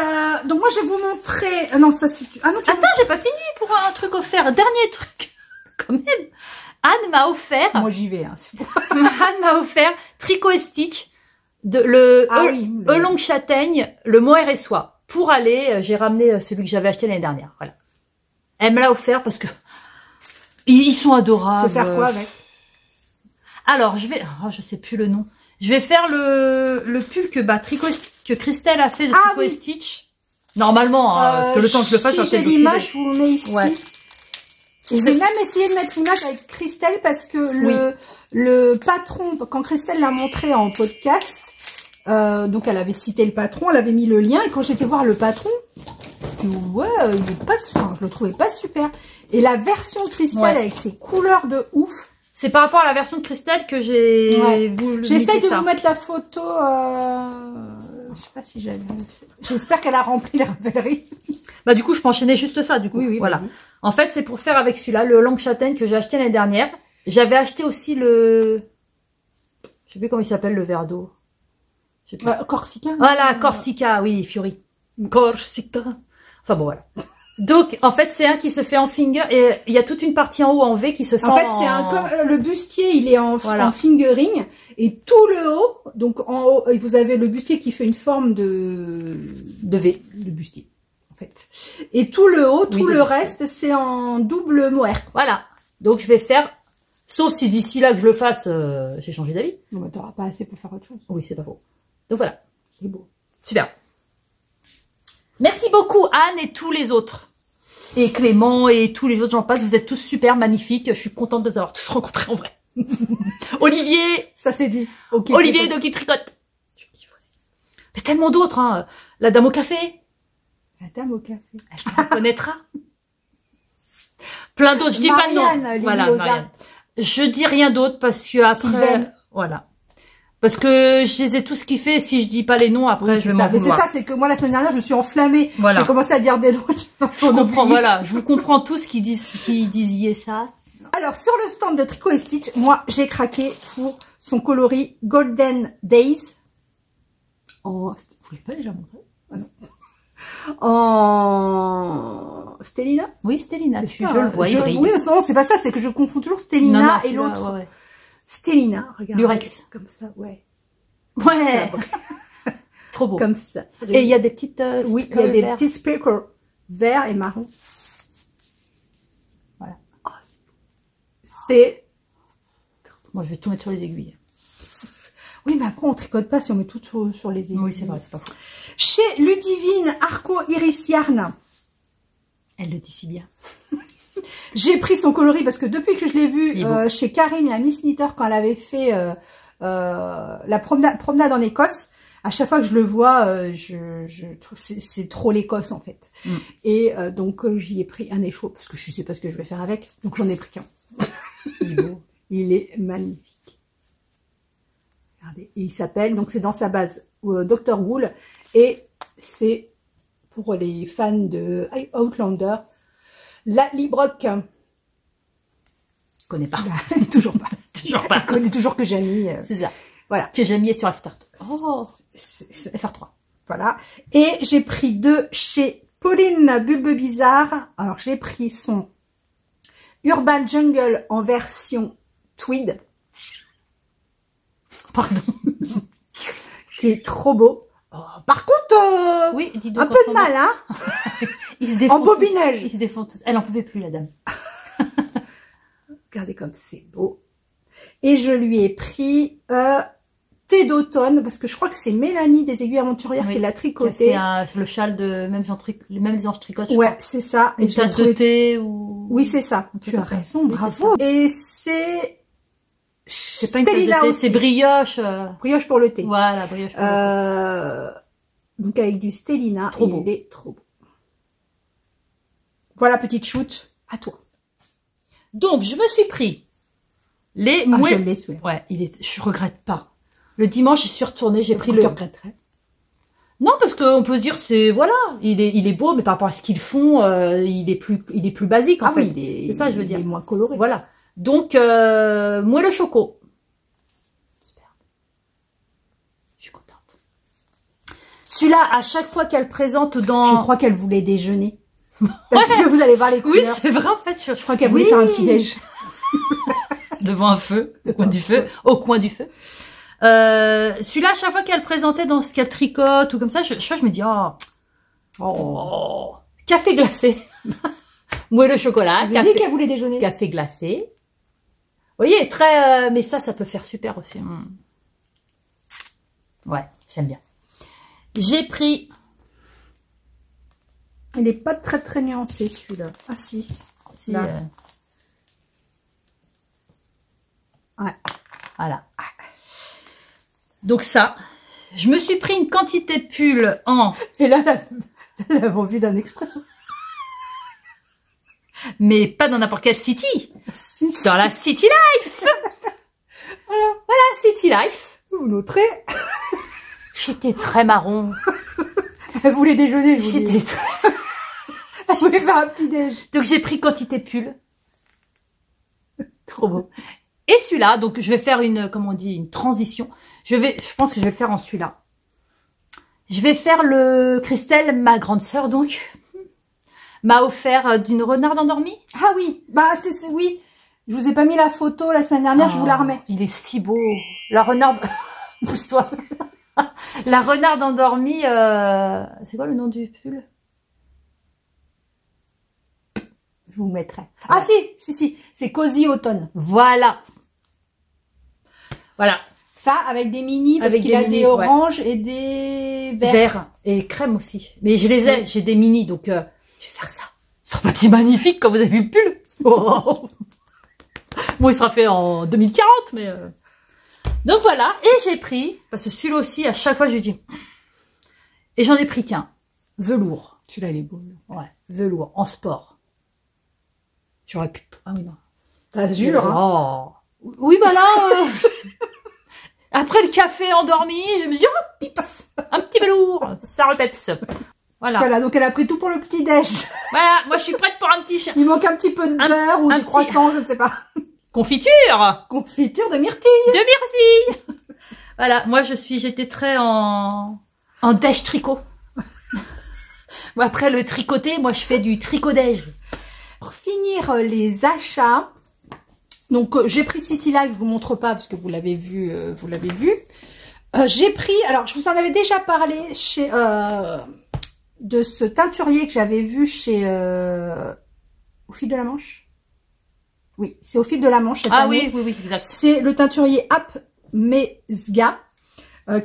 donc moi je vais vous montrer... non, ça c'est... Ah non, attends, j'ai pas fini pour un truc offert. Dernier truc. Quand même. Anne m'a offert... Moi j'y vais. Hein, c'est bon. Anne m'a offert Tricot et Stitch. Le longue châtaigne, le mohair et soie. Pour aller, j'ai ramené celui que j'avais acheté l'année dernière. Voilà. Elle me l'a offert parce que ils sont adorables. Tu veux faire quoi avec? Alors, je vais... Oh, je sais plus le nom. Je vais faire le pull que Christelle a fait de Tricot et Stitch. Normalement, que le temps que je le fasse, si j'ai l'image, je vous le mets ici. Ouais. Et j'ai même essayé de mettre l'image avec Christelle parce que le patron, quand Christelle l'a montré en podcast, donc elle avait cité le patron, elle avait mis le lien, et quand j'étais voir le patron, je dis, ouais, il est pas, enfin, je le trouvais pas super. Et la version Christelle avec ses couleurs de ouf. C'est par rapport à la version de Christelle que j'ai voulu. J'essaye de vous mettre la photo. Je sais pas si j'avais. J'espère qu'elle a rempli la rappellerie. Bah du coup, je peux enchaîner juste ça. Du coup, oui, voilà. En fait, c'est pour faire avec celui-là, le longue châtaigne que j'ai acheté l'année dernière. J'avais acheté aussi je sais plus comment il s'appelle le verre d'eau. Corsica. Voilà, Corsica, oui, Fury. Corsica. Enfin bon, voilà. Donc, en fait, c'est un qui se fait en finger et il y a toute une partie en haut en V qui se fait en fait, c'est le bustier, il est en fingering et tout le haut, donc en haut, vous avez le bustier qui fait une forme de V, de bustier, en fait. Et tout le haut, tout le reste, c'est en double mohair. Voilà. Donc, je vais faire, sauf si d'ici là que je le fasse, j'ai changé d'avis. Non, mais t'auras pas assez pour faire autre chose. Oui, c'est pas faux. Donc voilà. C'est beau. Super. Merci beaucoup Anne et tous les autres. Et Clément et tous les autres, j'en passe. Vous êtes tous super magnifiques. Je suis contente de vous avoir tous rencontrés en vrai. Olivier. Ça c'est dit. Okay, Olivier donc il tricote. Je kiffe aussi. Mais tellement d'autres. Hein. La dame au café. La dame au café. Elle se reconnaîtra. Plein d'autres. Je dis pas de nom. Voilà, Marianne. Je dis rien d'autre parce que après... Sylvaine. Voilà. Parce que je les ai tous kiffés, si je dis pas les noms, après je vais m'en vouloir. Mais c'est ça, c'est que moi la semaine dernière, je me suis enflammée. Voilà. J'ai commencé à dire des noms. Je comprends, voilà. Je vous comprends tous qui disiez ça. Alors, sur le stand de Tricot et Stitch, moi, j'ai craqué pour son coloris Golden Days. Vous l'avez pas déjà montré? Ah non. En Stellina? Oui, Stellina. Je le vois, il brille. Oui, non, c'est pas ça, c'est que je confonds toujours Stellina et l'autre. Ouais. Stellina, regarde. Lurex. Comme ça, ouais. Ouais. Trop beau. Comme ça. Et il y a des petites oui, il y a des petits speckles verts et marron. Voilà. Oh, c'est... Moi, je vais tout mettre sur les aiguilles. Oui, mais après, on tricote pas si on met tout sur les aiguilles. Oui, c'est vrai, c'est pas faux. Chez Ludivine Arco Iris Yarn. Elle le dit si bien. J'ai pris son coloris parce que depuis que je l'ai vu chez Karine, la Miss Knitter, quand elle avait fait la promenade en Écosse, à chaque fois que je le vois, je trouve c'est trop l'Écosse en fait. Et donc j'y ai pris un écho parce que je sais pas ce que je vais faire avec, donc j'en ai pris qu'un. Il est beau, il est magnifique. Regardez, et il s'appelle, donc c'est dans sa base Dr. Wool, et c'est pour les fans de Outlander, la Librock. Je connais pas. Toujours pas. Toujours pas. Je connais toujours que Jamie. C'est ça. Voilà. Que j'ai mis sur FR3. Oh, FR3. Voilà. Et j'ai pris deux chez Pauline Bulbe Bizarre. Alors, j'ai pris son Urban Jungle en version tweed. Pardon. Qui est trop beau. Oh, par contre, oui, dis un peu de mal, hein. Ils se défont en bobinelle. Tous. Ils se défont tous. Elle en pouvait plus, la dame. Regardez comme c'est beau. Et je lui ai pris thé d'automne, parce que je crois que c'est Mélanie des Aiguilles Aventurières qui l'a tricoté. Qui a fait le châle de même les anges tricotent. Ouais, c'est ça. Une tasse de thé ou... Oui, c'est ça. Tu as raison, bravo. Et c'est... C'est pas une tasse de thé, c'est brioche. Brioche pour le thé. Voilà, brioche pour le thé. Donc avec du Stellina. Trop beau. Il est trop beau. Voilà, petite shoot. À toi. Donc, je me suis pris les Ah, mouettes. je l'ai sous. Ouais, je regrette pas. Le dimanche, je suis retournée, j'ai pris le... Tu regretterais? Non, parce qu'on peut se dire, c'est, voilà, il est beau, mais par rapport à ce qu'ils font, il est plus basique, en fait. Oui, c'est ça, je veux dire. Il est moins coloré. Voilà. Donc, moelle au choco. Super. Je suis contente. Celui-là, à chaque fois qu'elle présente dans... Je crois qu'elle voulait déjeuner. Parce que vous allez voir les Oui, couleurs. c'est vrai, en fait. Je crois qu'elle voulait faire un petit déj. Devant un feu, au coin du feu. Celui-là, à chaque fois qu'elle présentait dans ce qu'elle tricote ou comme ça, je me dis, oh, café glacé. Moelle au chocolat. J'ai dit qu'elle voulait déjeuner. Café glacé. Vous voyez, très, mais ça peut faire super aussi. Ouais, j'aime bien. J'ai pris. Il est pas très très nuancé celui-là. Ah si. Là. Ouais. Voilà. Donc ça, je me suis pris une quantité de pull en... Et là, elle avait envie d'un expresso. Mais pas dans n'importe quelle city. Si, dans la City Life. Voilà, City Life. Vous noterez. J'étais très marron. Elle voulait déjeuner. J'étais très... Elle voulait faire un petit déj. Donc j'ai pris quantité de pull. Trop beau. Et celui-là, donc je vais faire une, comment on dit, une transition. Je pense que je vais le faire en celui-là. Je vais faire le Christelle, ma grande sœur donc, m'a offert d'une renarde endormie. Ah oui, bah oui. Je vous ai pas mis la photo la semaine dernière, je vous la remets. Il est si beau. La renarde, pousse-toi. La renarde endormie, c'est quoi le nom du pull? Je vous mettrai. Ah si, c'est Cozy Automne. Voilà. Voilà. Ça, avec des mini, parce qu'il a des oranges et des verts. Verts et crème aussi. Mais je les ai, j'ai des mini, donc je vais faire ça. Ce sera pas magnifique quand vous avez vu le pull. Oh. Bon, il sera fait en 2040, mais... Donc voilà, et j'ai pris, parce que celui-là aussi, à chaque fois, je lui dis... Et j'en ai pris qu'un. Velours. Celui-là, il est beau. Ouais, velours, en sport. J'aurais pu... Ah oui, non. T'as jure, hein. Oh. Oui, bah là... Après le café endormi, je me dis, oh, pips, un petit velours, ça repeps. Voilà. Voilà, donc elle a pris tout pour le petit déj. Voilà, moi je suis prête pour un petit... Il manque un petit peu de beurre ou du croissant, je ne sais pas. Confiture. Confiture de myrtille. De myrtille. Voilà, moi j'étais très en déj tricot. Moi, après le tricoté, moi je fais du tricot-déj. Pour finir les achats, donc j'ai pris City Life, je vous montre pas parce que vous l'avez vu, j'ai pris, alors je vous en avais déjà parlé chez de ce teinturier que j'avais vu chez Au Fil de la Manche. Oui, c'est Au Fil de la Manche cette année. Oui, exact. C'est le teinturier Ap Mezga,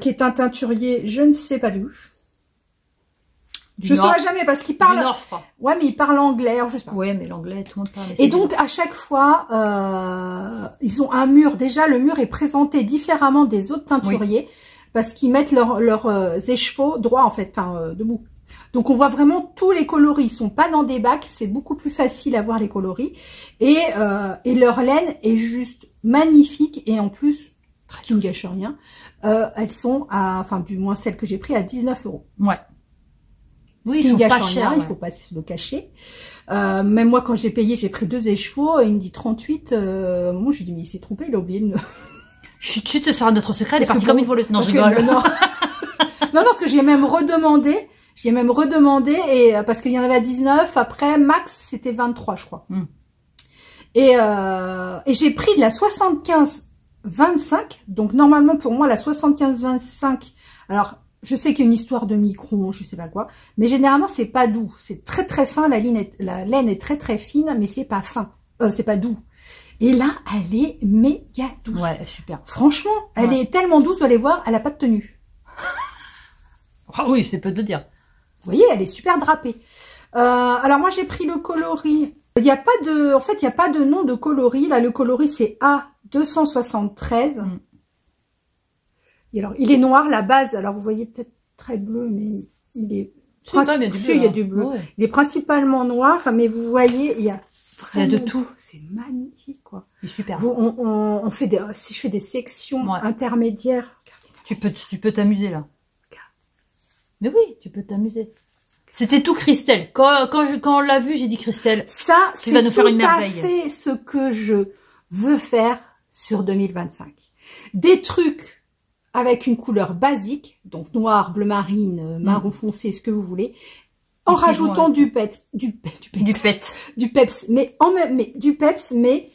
qui est un teinturier, je ne sais pas d'où. Je ne saurais jamais parce qu'il parle. Du Nord, je crois. Ouais, mais il parle anglais, alors je sais pas. Ouais, mais l'anglais, tout le monde parle. Et donc, à chaque fois, ils ont un mur. Déjà, le mur est présenté différemment des autres teinturiers parce qu'ils mettent leurs écheveaux droits, en fait, enfin, debout. Donc, on voit vraiment tous les coloris. Ils sont pas dans des bacs. C'est beaucoup plus facile à voir les coloris. Et leur laine est juste magnifique. Et en plus, qui ne gâchent rien. Elles sont à, enfin du moins celles que j'ai pris à 19 €. Ouais. Oui, Qui ils ne sont pas gâchent chers. rien, il faut pas se le cacher. Même moi, quand j'ai payé, j'ai pris 2 écheveaux, et il me dit 38. Moi, je lui dis, mais il s'est trompé, il a oublié de... Chut, ce sera notre secret, elle est Parce partie que comme bon, une voleuse. Non, je parce que- rigole. non. Non, parce que j'ai même redemandé. J'ai même redemandé, et parce qu'il y en avait à 19. Après, max, c'était 23, je crois. Et j'ai pris de la 75-25. Donc, normalement, pour moi, la 75-25... Alors, je sais qu'il y a une histoire de micron, je sais pas quoi. Mais généralement, c'est pas doux. C'est très, très fin. La laine est très, très fine, mais c'est pas fin. C'est pas doux. Et là, elle est méga douce. Ouais, super. Franchement, elle est tellement douce, vous allez voir, elle a pas de tenue. Ah oui, c'est peu de dire. Vous voyez, elle est super drapée. Alors moi, j'ai pris le coloris. Il n'y a pas de, en fait, il n'y a pas de nom de coloris. Là, le coloris, c'est A273. Et alors, il est noir, la base. Alors, vous voyez peut-être très bleu, mais il est... il y a du bleu. Ouais. Il est principalement noir, mais vous voyez, il y a Il y a de tout. C'est magnifique, quoi. C'est super. On fait des, si je fais des sections intermédiaires, regardez. Tu peux t'amuser là. Mais oui, tu peux t'amuser. C'était tout Christelle. Quand on l'a vu, j'ai dit Christelle. Ça, tu vas nous faire une tout à merveille. fait ce que je veux faire sur 2025. Des trucs avec une couleur basique, donc noir, bleu marine, marron foncé, ce que vous voulez, en rajoutant du peps, mais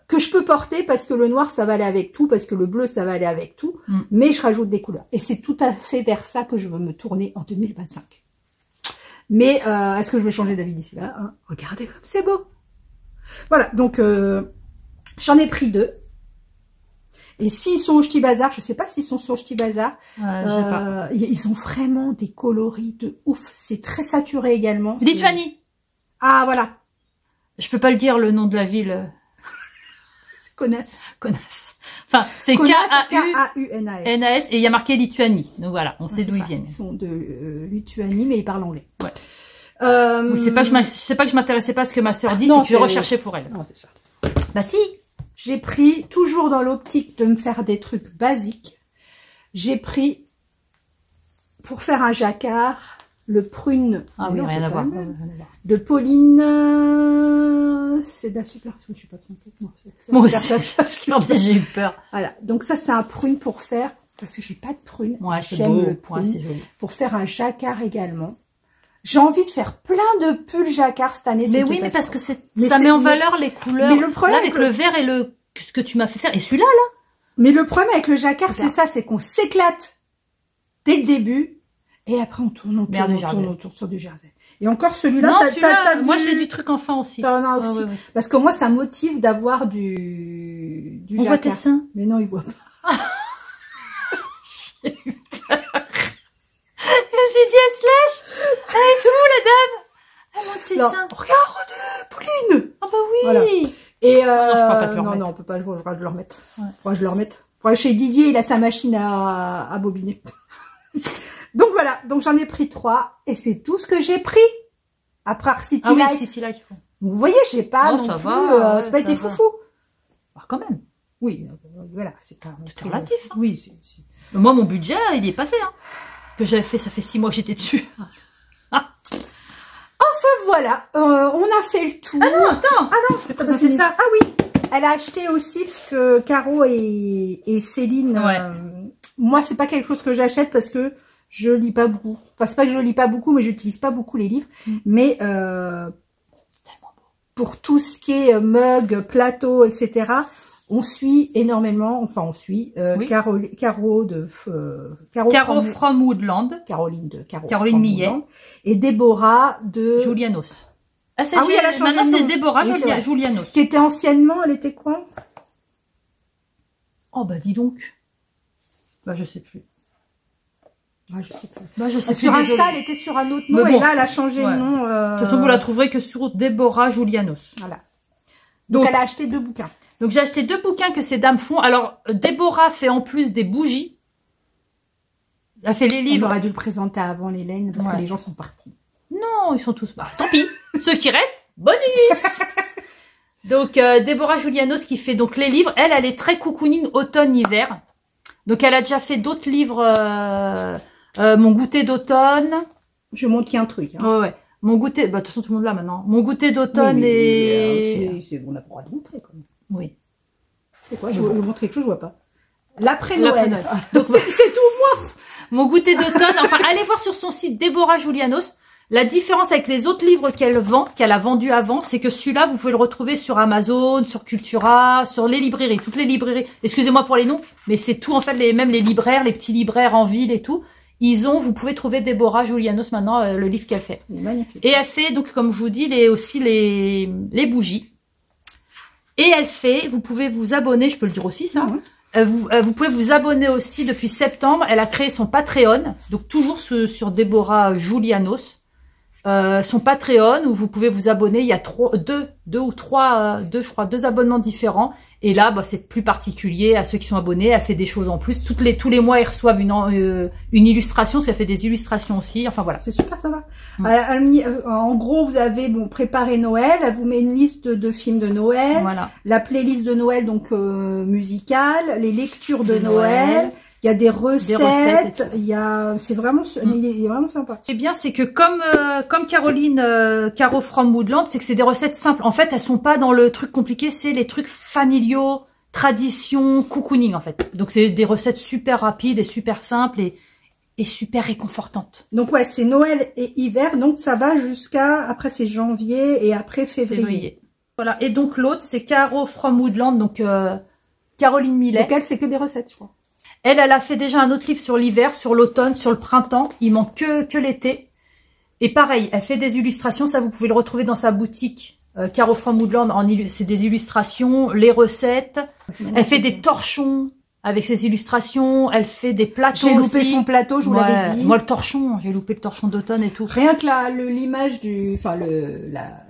que je peux porter parce que le noir ça va aller avec tout, parce que le bleu ça va aller avec tout, mais je rajoute des couleurs. Et c'est tout à fait vers ça que je veux me tourner en 2025. Mais est-ce que je vais changer d'avis d'ici là, hein? Regardez comme c'est beau. Voilà, donc j'en ai pris 2. Et s'ils sont au Ch'ti Bazar, je sais pas s'ils sont sur le Ch'ti Bazar, Je sais pas. ils ont vraiment des coloris de ouf. C'est très saturé également. Lituanie. Ah voilà. Je peux pas le dire le nom de la ville. Connasse. Enfin, c'est K-A-U-N-A-S. K-A-U-N-A-S et il y a marqué Lituanie. Donc voilà, on sait d'où ils viennent. Ils sont de Lituanie, mais ils parlent anglais. Ouais. Oui, c'est pas que je m'intéressais pas à ce que ma sœur dit, c'est que je recherchais pour elle. Non, c'est ça. Bah si. J'ai pris, toujours dans l'optique de me faire des trucs basiques, j'ai pris, pour faire un jacquard, le prune. Ah oui, rien à voir. De Pauline, c'est de la super, je suis pas trompée. Non, moi aussi, j'ai eu peur. Voilà. Donc ça, c'est un prune pour faire, parce que j'ai pas de prune. Ouais, c'est j'aime beau. le prune. Ouais, c'est joli. Pour faire un jacquard également. J'ai envie de faire plein de pulls jacquard cette année. Mais oui, mais parce que ça met en valeur les couleurs. Mais le problème là, avec le vert et ce que tu m'as fait faire. Et celui-là, là. Mais le problème avec le jacquard, c'est ça, c'est qu'on s'éclate dès le début. Et après, on tourne autour sur du jersey. Et encore celui-là, moi j'ai du truc enfant aussi. T'en as aussi. Ouais. Parce que moi, ça motive d'avoir du on jacquard. Voit tes seins. Mais non, ils voient pas. J'ai eu peur. J'ai dit à Slash, elle est fou la dame. Elle monte ses seins. Regarde, Pauline. Ah bah oui. Voilà. Et non, on peut pas, je vais le remettre. Faudra que je le remette. Chez Didier, il a sa machine à bobiner. Donc voilà, donc j'en ai pris 3 et c'est tout ce que j'ai pris. Après City Life. City Life. Vous voyez, j'ai pas non plus, c'est pas été foufou. Ah, quand même. Oui, voilà, c'est pas tout relatif. Hein. Oui, c'est. Moi, mon budget, il est passé. Hein. Que j'avais fait, ça fait 6 mois que j'étais dessus. Enfin voilà, on a fait le tour. Ah non, attends. Ah non, je vais pas présenter ça. Ah oui, elle a acheté aussi parce que Caro et Céline. Ouais. Moi, c'est pas quelque chose que j'achète parce que je lis pas beaucoup. Enfin, c'est pas que je lis pas beaucoup, mais j'utilise pas beaucoup les livres. Mais pour tout ce qui est mug, plateau, etc., on suit énormément. Enfin, on suit Caro from Woodland. Caroline Millet. Et Déborah de Julianos. Ah oui, elle a changé maintenant de nom. c'est Déborah Julianos. Qui était anciennement, elle était quoi? Oh bah dis donc. Bah je sais plus. Ah, je sais plus. Bah, je sais sur plus, Insta, désolée. elle était sur un autre nom, bon, et là, elle a changé de nom. De toute façon, vous la trouverez que sur Déborah Julianos. Voilà. Donc elle a acheté 2 bouquins. Donc, j'ai acheté 2 bouquins que ces dames font. Alors, Déborah fait en plus des bougies. Elle fait les livres. On aurait dû le présenter avant l'Hélène, parce que les gens sont partis. Non, ils sont tous... Bah, tant pis. Ceux qui restent, bonus. Donc Déborah Julianos qui fait donc les livres. Elle est très cocooning automne-hiver. Donc elle a déjà fait d'autres livres. Mon goûter d'automne. Je montre qu'il y a un truc. Hein. Ouais. Mon goûter. Bah de toute façon tout le monde là maintenant. Mon goûter d'automne et. On n'a pas le droit de montrer quand même. Oui. C'est quoi? Je veux montrer quelque chose, je vois pas. L'après-Noël. Donc c'est tout moi. Mon goûter d'automne. Enfin, allez voir sur son site Déborah Julianos. La différence avec les autres livres qu'elle vend, qu'elle a vendus avant, c'est que celui-là, vous pouvez le retrouver sur Amazon, sur Cultura, sur les librairies, toutes les librairies. Excusez-moi pour les noms, mais c'est tout en fait, même les libraires, les petits libraires en ville et tout. Vous pouvez trouver Déborah Julianos maintenant, le livre qu'elle fait. Magnifique. Et elle fait, donc comme je vous dis, aussi les bougies. Et elle fait, vous pouvez vous abonner, je peux le dire aussi ça. Vous pouvez vous abonner aussi depuis septembre. Elle a créé son Patreon, donc toujours sur Déborah Julianos. Son Patreon où vous pouvez vous abonner. Il y a deux abonnements différents. Et là, bah, c'est plus particulier à ceux qui sont abonnés. Elle fait des choses en plus. Tous les mois, ils reçoivent une illustration, parce qu'elle fait des illustrations aussi. Enfin voilà. C'est super, ça va. En gros, vous avez préparé Noël. Elle vous met une liste de films de Noël. Voilà. La playlist de Noël, donc musicale, les lectures de Noël. Il y a des recettes, c'est vraiment, il est vraiment sympa. Ce qui est bien, c'est que comme Caroline, Caro from Woodland, c'est que c'est des recettes simples. En fait, elles sont pas dans le truc compliqué, c'est les trucs familiaux, tradition, cocooning, en fait. Donc, c'est des recettes super rapides et super simples et super réconfortantes. Donc, ouais, c'est Noël et hiver, donc ça va après c'est janvier et après février. Voilà. Et donc, l'autre, c'est Caro from Woodland, donc, Caroline Millet. Donc, elle, c'est que des recettes, je crois. Elle a fait déjà un autre livre sur l'hiver, sur l'automne, sur le printemps. Il manque que l'été. Et pareil, elle fait des illustrations. Ça, vous pouvez le retrouver dans sa boutique Caro from Woodland. C'est des illustrations, les recettes. Elle fait des torchons avec ses illustrations. Elle fait des plateaux. J'ai loupé son plateau, je vous l'avais dit. Moi, le torchon, j'ai loupé le torchon d'automne et tout. Rien que l'image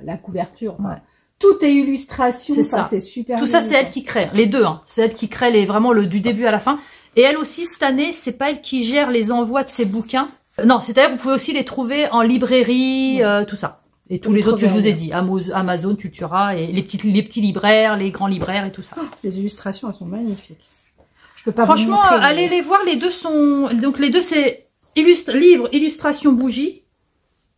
la couverture. Ouais. Tout est illustration. C'est ça. C'est super. Tout ça, c'est elle qui crée. Les deux, hein. C'est elle qui crée vraiment du début à la fin. Et elle aussi, cette année, c'est pas elle qui gère les envois de ses bouquins. Non, c'est-à-dire vous pouvez aussi les trouver en librairie, tout ça. Et tous les autres que je vous ai dit, Amazon, Cultura, et les petits libraires, les grands libraires et tout ça. Les illustrations, elles sont magnifiques. Je peux pas Franchement, vous montrer, allez les voir, les deux sont... Donc les deux, c'est livre, illustration, bougie,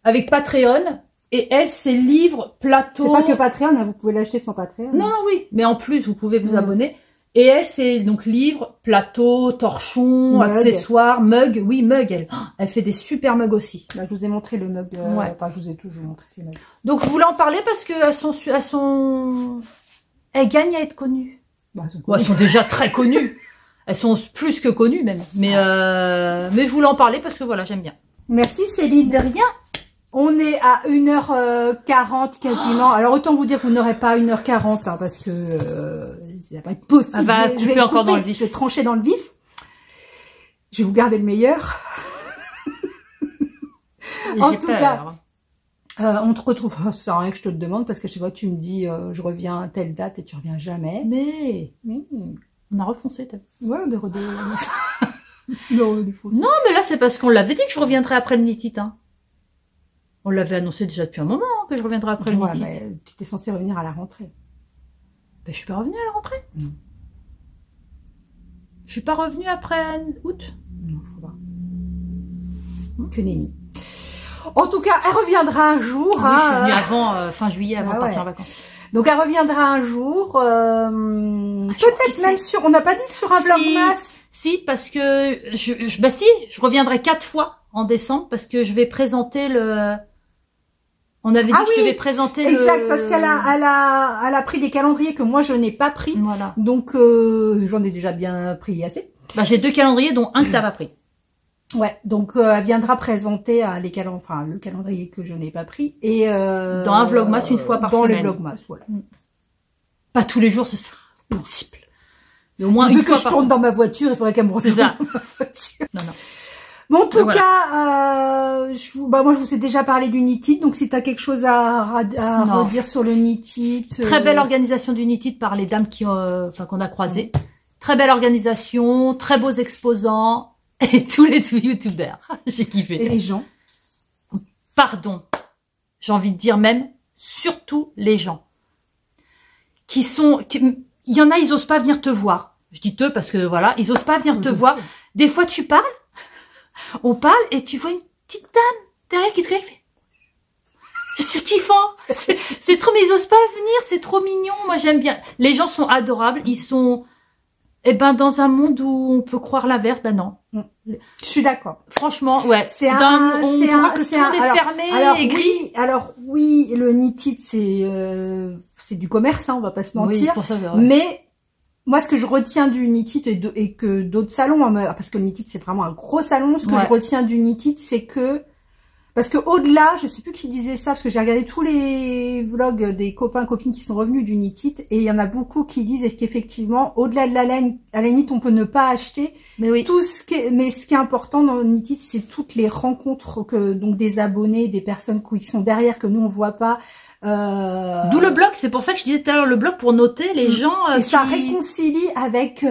avec Patreon. Et elle, c'est livre, plateau... C'est pas que Patreon, hein, vous pouvez l'acheter sans Patreon. Non, oui, mais en plus, vous pouvez vous abonner. Et elle, c'est donc livre, plateau, torchon, accessoires, mug. Oui, mug, elle fait des super mugs aussi. Là, je vous ai montré le mug. Enfin, je vous ai toujours montré ces mugs. Donc, je voulais en parler parce que elles gagnent à être connues. Bah, elles sont déjà très connues. Elles sont plus que connues même. Mais je voulais en parler parce que voilà, j'aime bien. Merci Céline. De rien. On est à 1h40 quasiment. Alors autant vous dire que vous n'aurez pas 1h40 hein, parce que ça va pas être possible. Ah bah, je vais encore dans le vif. Je vais trancher dans le vif. Je vais vous garder le meilleur. En tout cas, on te retrouve. Ça sert à rien que je te le demande parce que je sais pas, tu me dis je reviens à telle date et tu reviens jamais. Mais on a refoncé. Ouais, non, mais là c'est parce qu'on l'avait dit que je reviendrais après le Nitit. Hein. On l'avait annoncé déjà depuis un moment hein, que je reviendrai après le Nitit. Mais tu étais censée revenir à la rentrée. Ben, je suis pas revenue à la rentrée. Non. Je suis pas revenue après août. Non, je crois pas. Que nenni. En tout cas, elle reviendra un jour. Oui, je suis venue avant fin juillet, avant de partir en vacances. Donc elle reviendra un jour. Peut-être même sur. On n'a pas dit sur un vlogmas. Si, parce que je reviendrai 4 fois en décembre parce que je vais présenter le. On avait dit que je devais présenter exact, parce qu'elle a pris des calendriers que moi je n'ai pas pris. Voilà. Donc j'en ai déjà bien pris assez. Bah, j'ai 2 calendriers dont un que t'as pas pris. Ouais, donc elle viendra présenter le calendrier que je n'ai pas pris et dans un vlogmas une fois par semaine. Dans les vlogmas, voilà. Pas tous les jours, ce sera possible. Mais au moins une fois par semaine. Vu que je tourne dans ma voiture, il faudrait qu'elle me rejoigne dans ma voiture. Non. Bon, en tout cas, moi je vous ai déjà parlé du Nitit, donc si tu as quelque chose à redire sur le Nitit. Très belle organisation du Nitit par les dames qu'on a croisées. Très belle organisation, très beaux exposants et tous les youtubeurs. J'ai kiffé. Et les gens. Pardon. J'ai envie de dire même, surtout les gens. il y en a, ils osent pas venir te voir. Je dis te parce que voilà, ils osent pas venir te voir. Des fois, tu parles, on parle et tu vois une petite dame derrière qui te regarde, c'est kiffant. C'est trop, mais ils osent pas venir, c'est trop mignon. Moi, j'aime bien. Les gens sont adorables, ils sont, dans un monde où on peut croire l'inverse, non. Je suis d'accord. Franchement, ouais. C'est un, on croit que tout le monde est fermé et gris. Alors oui, le Knitted, c'est du commerce, hein, on va pas se mentir. Oui, pour ça, ouais. Mais moi, ce que je retiens du Knitted et que d'autres salons, hein, parce que le Knitted c'est vraiment un gros salon, ce que je retiens du Knitted, c'est que parce que au-delà, je sais plus qui disait ça, parce que j'ai regardé tous les vlogs des copines qui sont revenus du Knitted, et il y en a beaucoup qui disent qu'effectivement, au-delà de la laine, à la limite, on peut ne pas acheter. Mais oui. Mais ce qui est important dans le Knitted, c'est toutes les rencontres donc des abonnés, des personnes qui sont derrière, que nous on voit pas. D'où le blog, c'est pour ça que je disais tout à l'heure le blog, pour noter les gens et ça réconcilie avec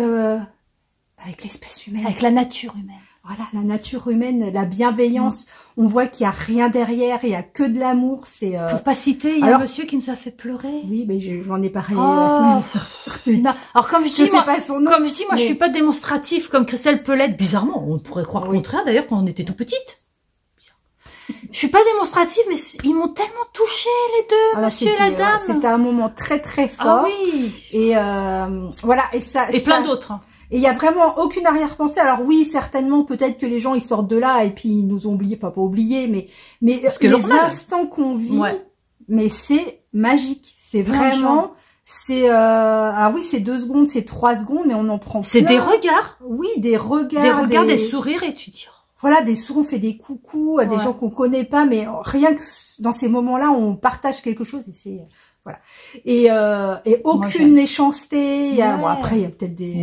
l'espèce humaine. Avec la nature humaine. Voilà, la nature humaine, la bienveillance. On voit qu'il y a rien derrière, il y a que de l'amour. C'est pour pas citer, il y a un monsieur qui nous a fait pleurer. Oui, mais j'en ai parlé la semaine dernière. Alors comme je dis, moi, mais... je suis pas démonstratif comme Christelle Pelette. Bizarrement, on pourrait croire le contraire. D'ailleurs, quand on était tout petite. Je suis pas démonstrative, mais ils m'ont tellement touché les deux, monsieur et la dame. C'était un moment très très fort. Ah oui. Et voilà, et ça. Et plein d'autres. Hein. Et il y a vraiment aucune arrière-pensée. Alors oui, certainement, peut-être que les gens ils sortent de là et puis ils nous ont oublié, enfin pas oublié, mais les instants qu'on vit, mais c'est magique. C'est vraiment, ah oui, c'est 2 secondes, c'est 3 secondes, mais on en prend plein. C'est des regards. Oui, des regards, des sourires et tu dis. Voilà, des sourires, on fait des coucous à des gens qu'on connaît pas, mais rien que dans ces moments-là, on partage quelque chose et c'est voilà. Et aucune méchanceté. Bon, après, il y a peut-être des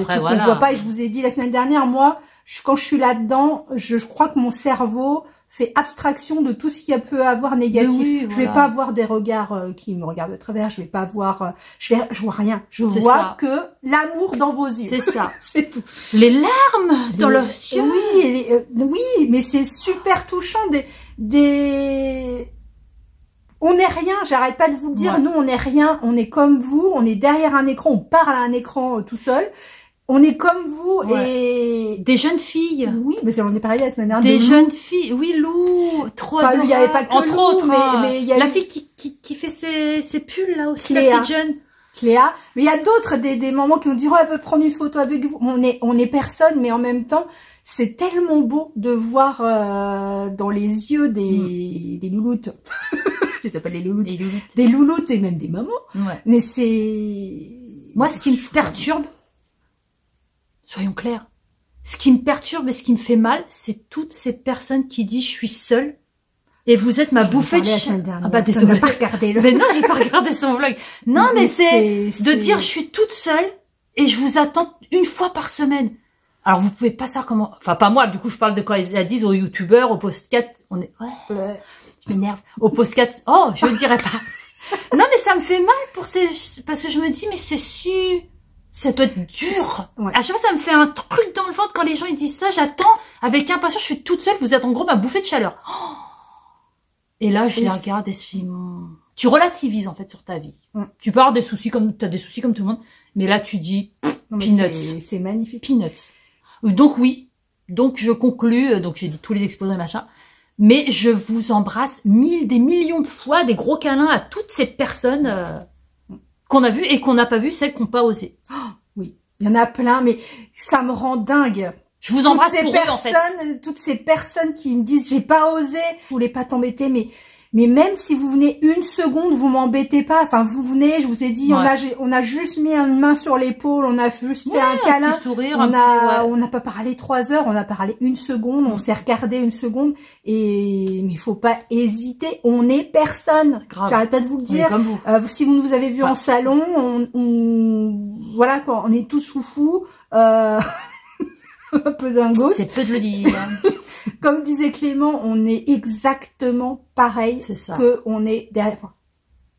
trucs qu'on voit pas. Et je vous ai dit la semaine dernière, moi, quand je suis là-dedans, je crois que mon cerveau fait abstraction de tout ce qu'il peut avoir négatif. Oui, je vais pas avoir des regards qui me regardent de travers. Je vais pas voir. Je vois rien. Je vois que l'amour dans vos yeux. C'est ça. C'est tout. Les larmes dans leurs yeux. Oui, oui, mais c'est super touchant. On n'est rien, j'arrête pas de vous le dire, nous on n'est rien, on est comme vous, on est derrière un écran, on parle à un écran tout seul, on est comme vous et... Des jeunes filles. Oui, mais on en est parlé la semaine dernière. Des jeunes filles, oui, Lou, trop enfin, il n'y avait pas que entre Lou, autres, mais il y a la fille qui fait ses pulls là aussi, Cléa. la petite jeune. Cléa, mais il y a d'autres, des moments qui nous diront, elle veut prendre une photo avec vous. On est personne, mais en même temps, c'est tellement beau de voir dans les yeux des louloutes. Je les appelle les louloutes. Des louloutes et même des mamans. Ouais. Mais c'est... Moi, ce qui me perturbe, soyons clairs, ce qui me perturbe et ce qui me fait mal, c'est toutes ces personnes qui disent je suis seule. Et vous êtes ma bouffée de chien. Ah bah désolé, pas regardé Mais non, j'ai pas regardé son vlog. Non, mais c'est de dire je suis toute seule et je vous attends une fois par semaine. Alors vous pouvez pas savoir comment. Enfin pas moi. Du coup je parle de quand ils la disent aux youtubeurs, aux post-cat. On est. Ouais. Je m'énerve. Aux post-cat. Oh, je ne dirais pas. Non, mais ça me fait mal parce que je me dis mais c'est sûr. Ça doit être dur. Ouais. À chaque fois, ça me fait un truc dans le ventre quand les gens ils disent ça. J'attends avec impatience. Je suis toute seule. Vous êtes en gros ma bouffée de chaleur. Oh. Et là, je les regarde et je dis, tu relativises en fait sur ta vie. Tu peux avoir des soucis t'as des soucis comme tout le monde, mais là tu dis peanuts. C'est magnifique. Peanuts. Donc oui. Donc je conclus. Donc j'ai dit tous les exposants et machin. Mais je vous embrasse des millions de fois, des gros câlins à toutes ces personnes qu'on a vues et qu'on n'a pas vues, celles qui n'ont pas osé. Oh, oui, il y en a plein, mais ça me rend dingue. Je vous embrasse pour eux, en fait. Toutes ces personnes qui me disent j'ai pas osé, je voulais pas t'embêter, mais même si vous venez une seconde, vous m'embêtez pas. Enfin, vous venez, je vous ai dit, on a juste mis une main sur l'épaule, on a juste fait un câlin, petit sourire, on n'a pas parlé 3 heures, on a parlé 1 seconde, on s'est regardé 1 seconde, mais faut pas hésiter, on est personne. J'arrête pas de vous le dire. Comme vous. Si vous nous avez vu en salon, voilà quoi, on est tous foufous. Un peu dingo. C'est peu de le dire. Comme disait Clément, on est exactement pareil que on est derrière. Enfin,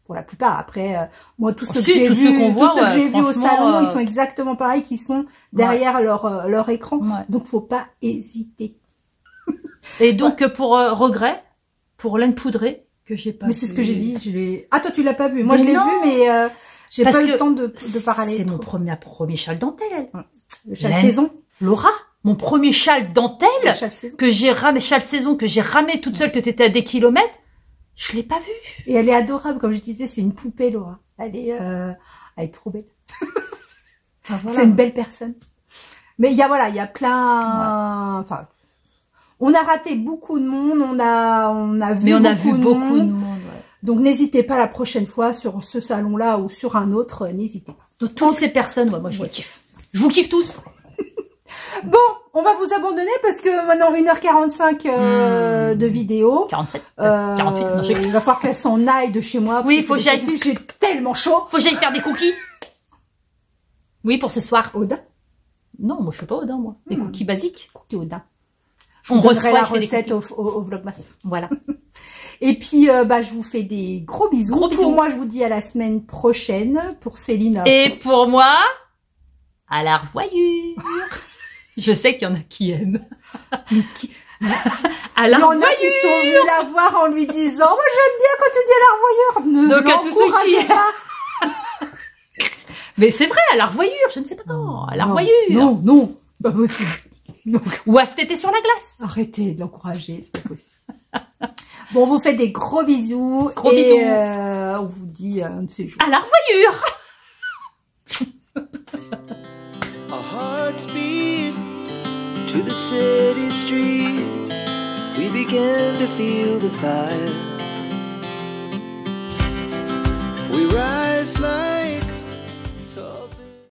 pour la plupart. Après, moi, tous ceux que j'ai vus au salon, ils sont exactement pareils qu'ils sont derrière leur écran. Ouais. Donc, faut pas hésiter. Et donc, pour regret, pour laine poudrée, Que j'ai pas Mais vu. c'est ce que j'ai dit. Ah, toi, tu l'as pas vu. Moi, Mais je l'ai non. vu, mais j'ai Parce pas eu que le temps de parler. C'est mon trop. premier châle dentelle. Le châle Laine. saison. Laura, mon premier châle Le dentelle châle saison. que j'ai ramé, châle saison que j'ai ramé toute seule, que t'étais à des kilomètres, je l'ai pas vu. Et elle est adorable, comme je disais, c'est une poupée, Laura. Elle est trop belle. Enfin, voilà. C'est une belle personne. Mais il y a plein, enfin, on a raté beaucoup de monde, on a vu Mais on a beaucoup vu de beaucoup monde. de monde. Ouais. Donc n'hésitez pas la prochaine fois sur ce salon-là ou sur un autre, n'hésitez pas. Donc, toutes ces personnes, ouais, moi je vous kiffe. Je vous kiffe tous. Bon, on va vous abandonner parce que maintenant 1h45 de vidéo. 47, 48, non, Il va falloir qu'elle s'en aille de chez moi. Oui, parce faut que j'aille. J'ai tellement chaud. Faut que j'aille faire des cookies. Oui, pour ce soir. Odin. Non, moi je fais pas Odin, moi. Des cookies basiques. Cookie Odin. Je On vous donnerai reçoit, la je fais des recette cookies. au Vlogmas. Voilà. Et puis, je vous fais des gros bisous. Gros bisous. Pour moi, je vous dis à la semaine prochaine. Pour Céline. Et pour moi, à la revoyure. Je sais qu'il y en a qui aiment. À la Il y en a revoyure. qui sont venus la voir en lui disant, moi j'aime bien quand tu dis à la revoyure. Ne Donc, à tous ceux l'encouragez qui- pas. Mais c'est vrai, à la revoyure, je ne sais pas quand. À la Non, revoyure. non, pas possible. Non. Ou à cet été sur la glace. Arrêtez de l'encourager, c'est pas possible. Bon, on vous fait des gros bisous. Gros et bisous. On vous dit un de ces jours. À la revoyure. Our hearts beat to the city streets. We began to feel the fire.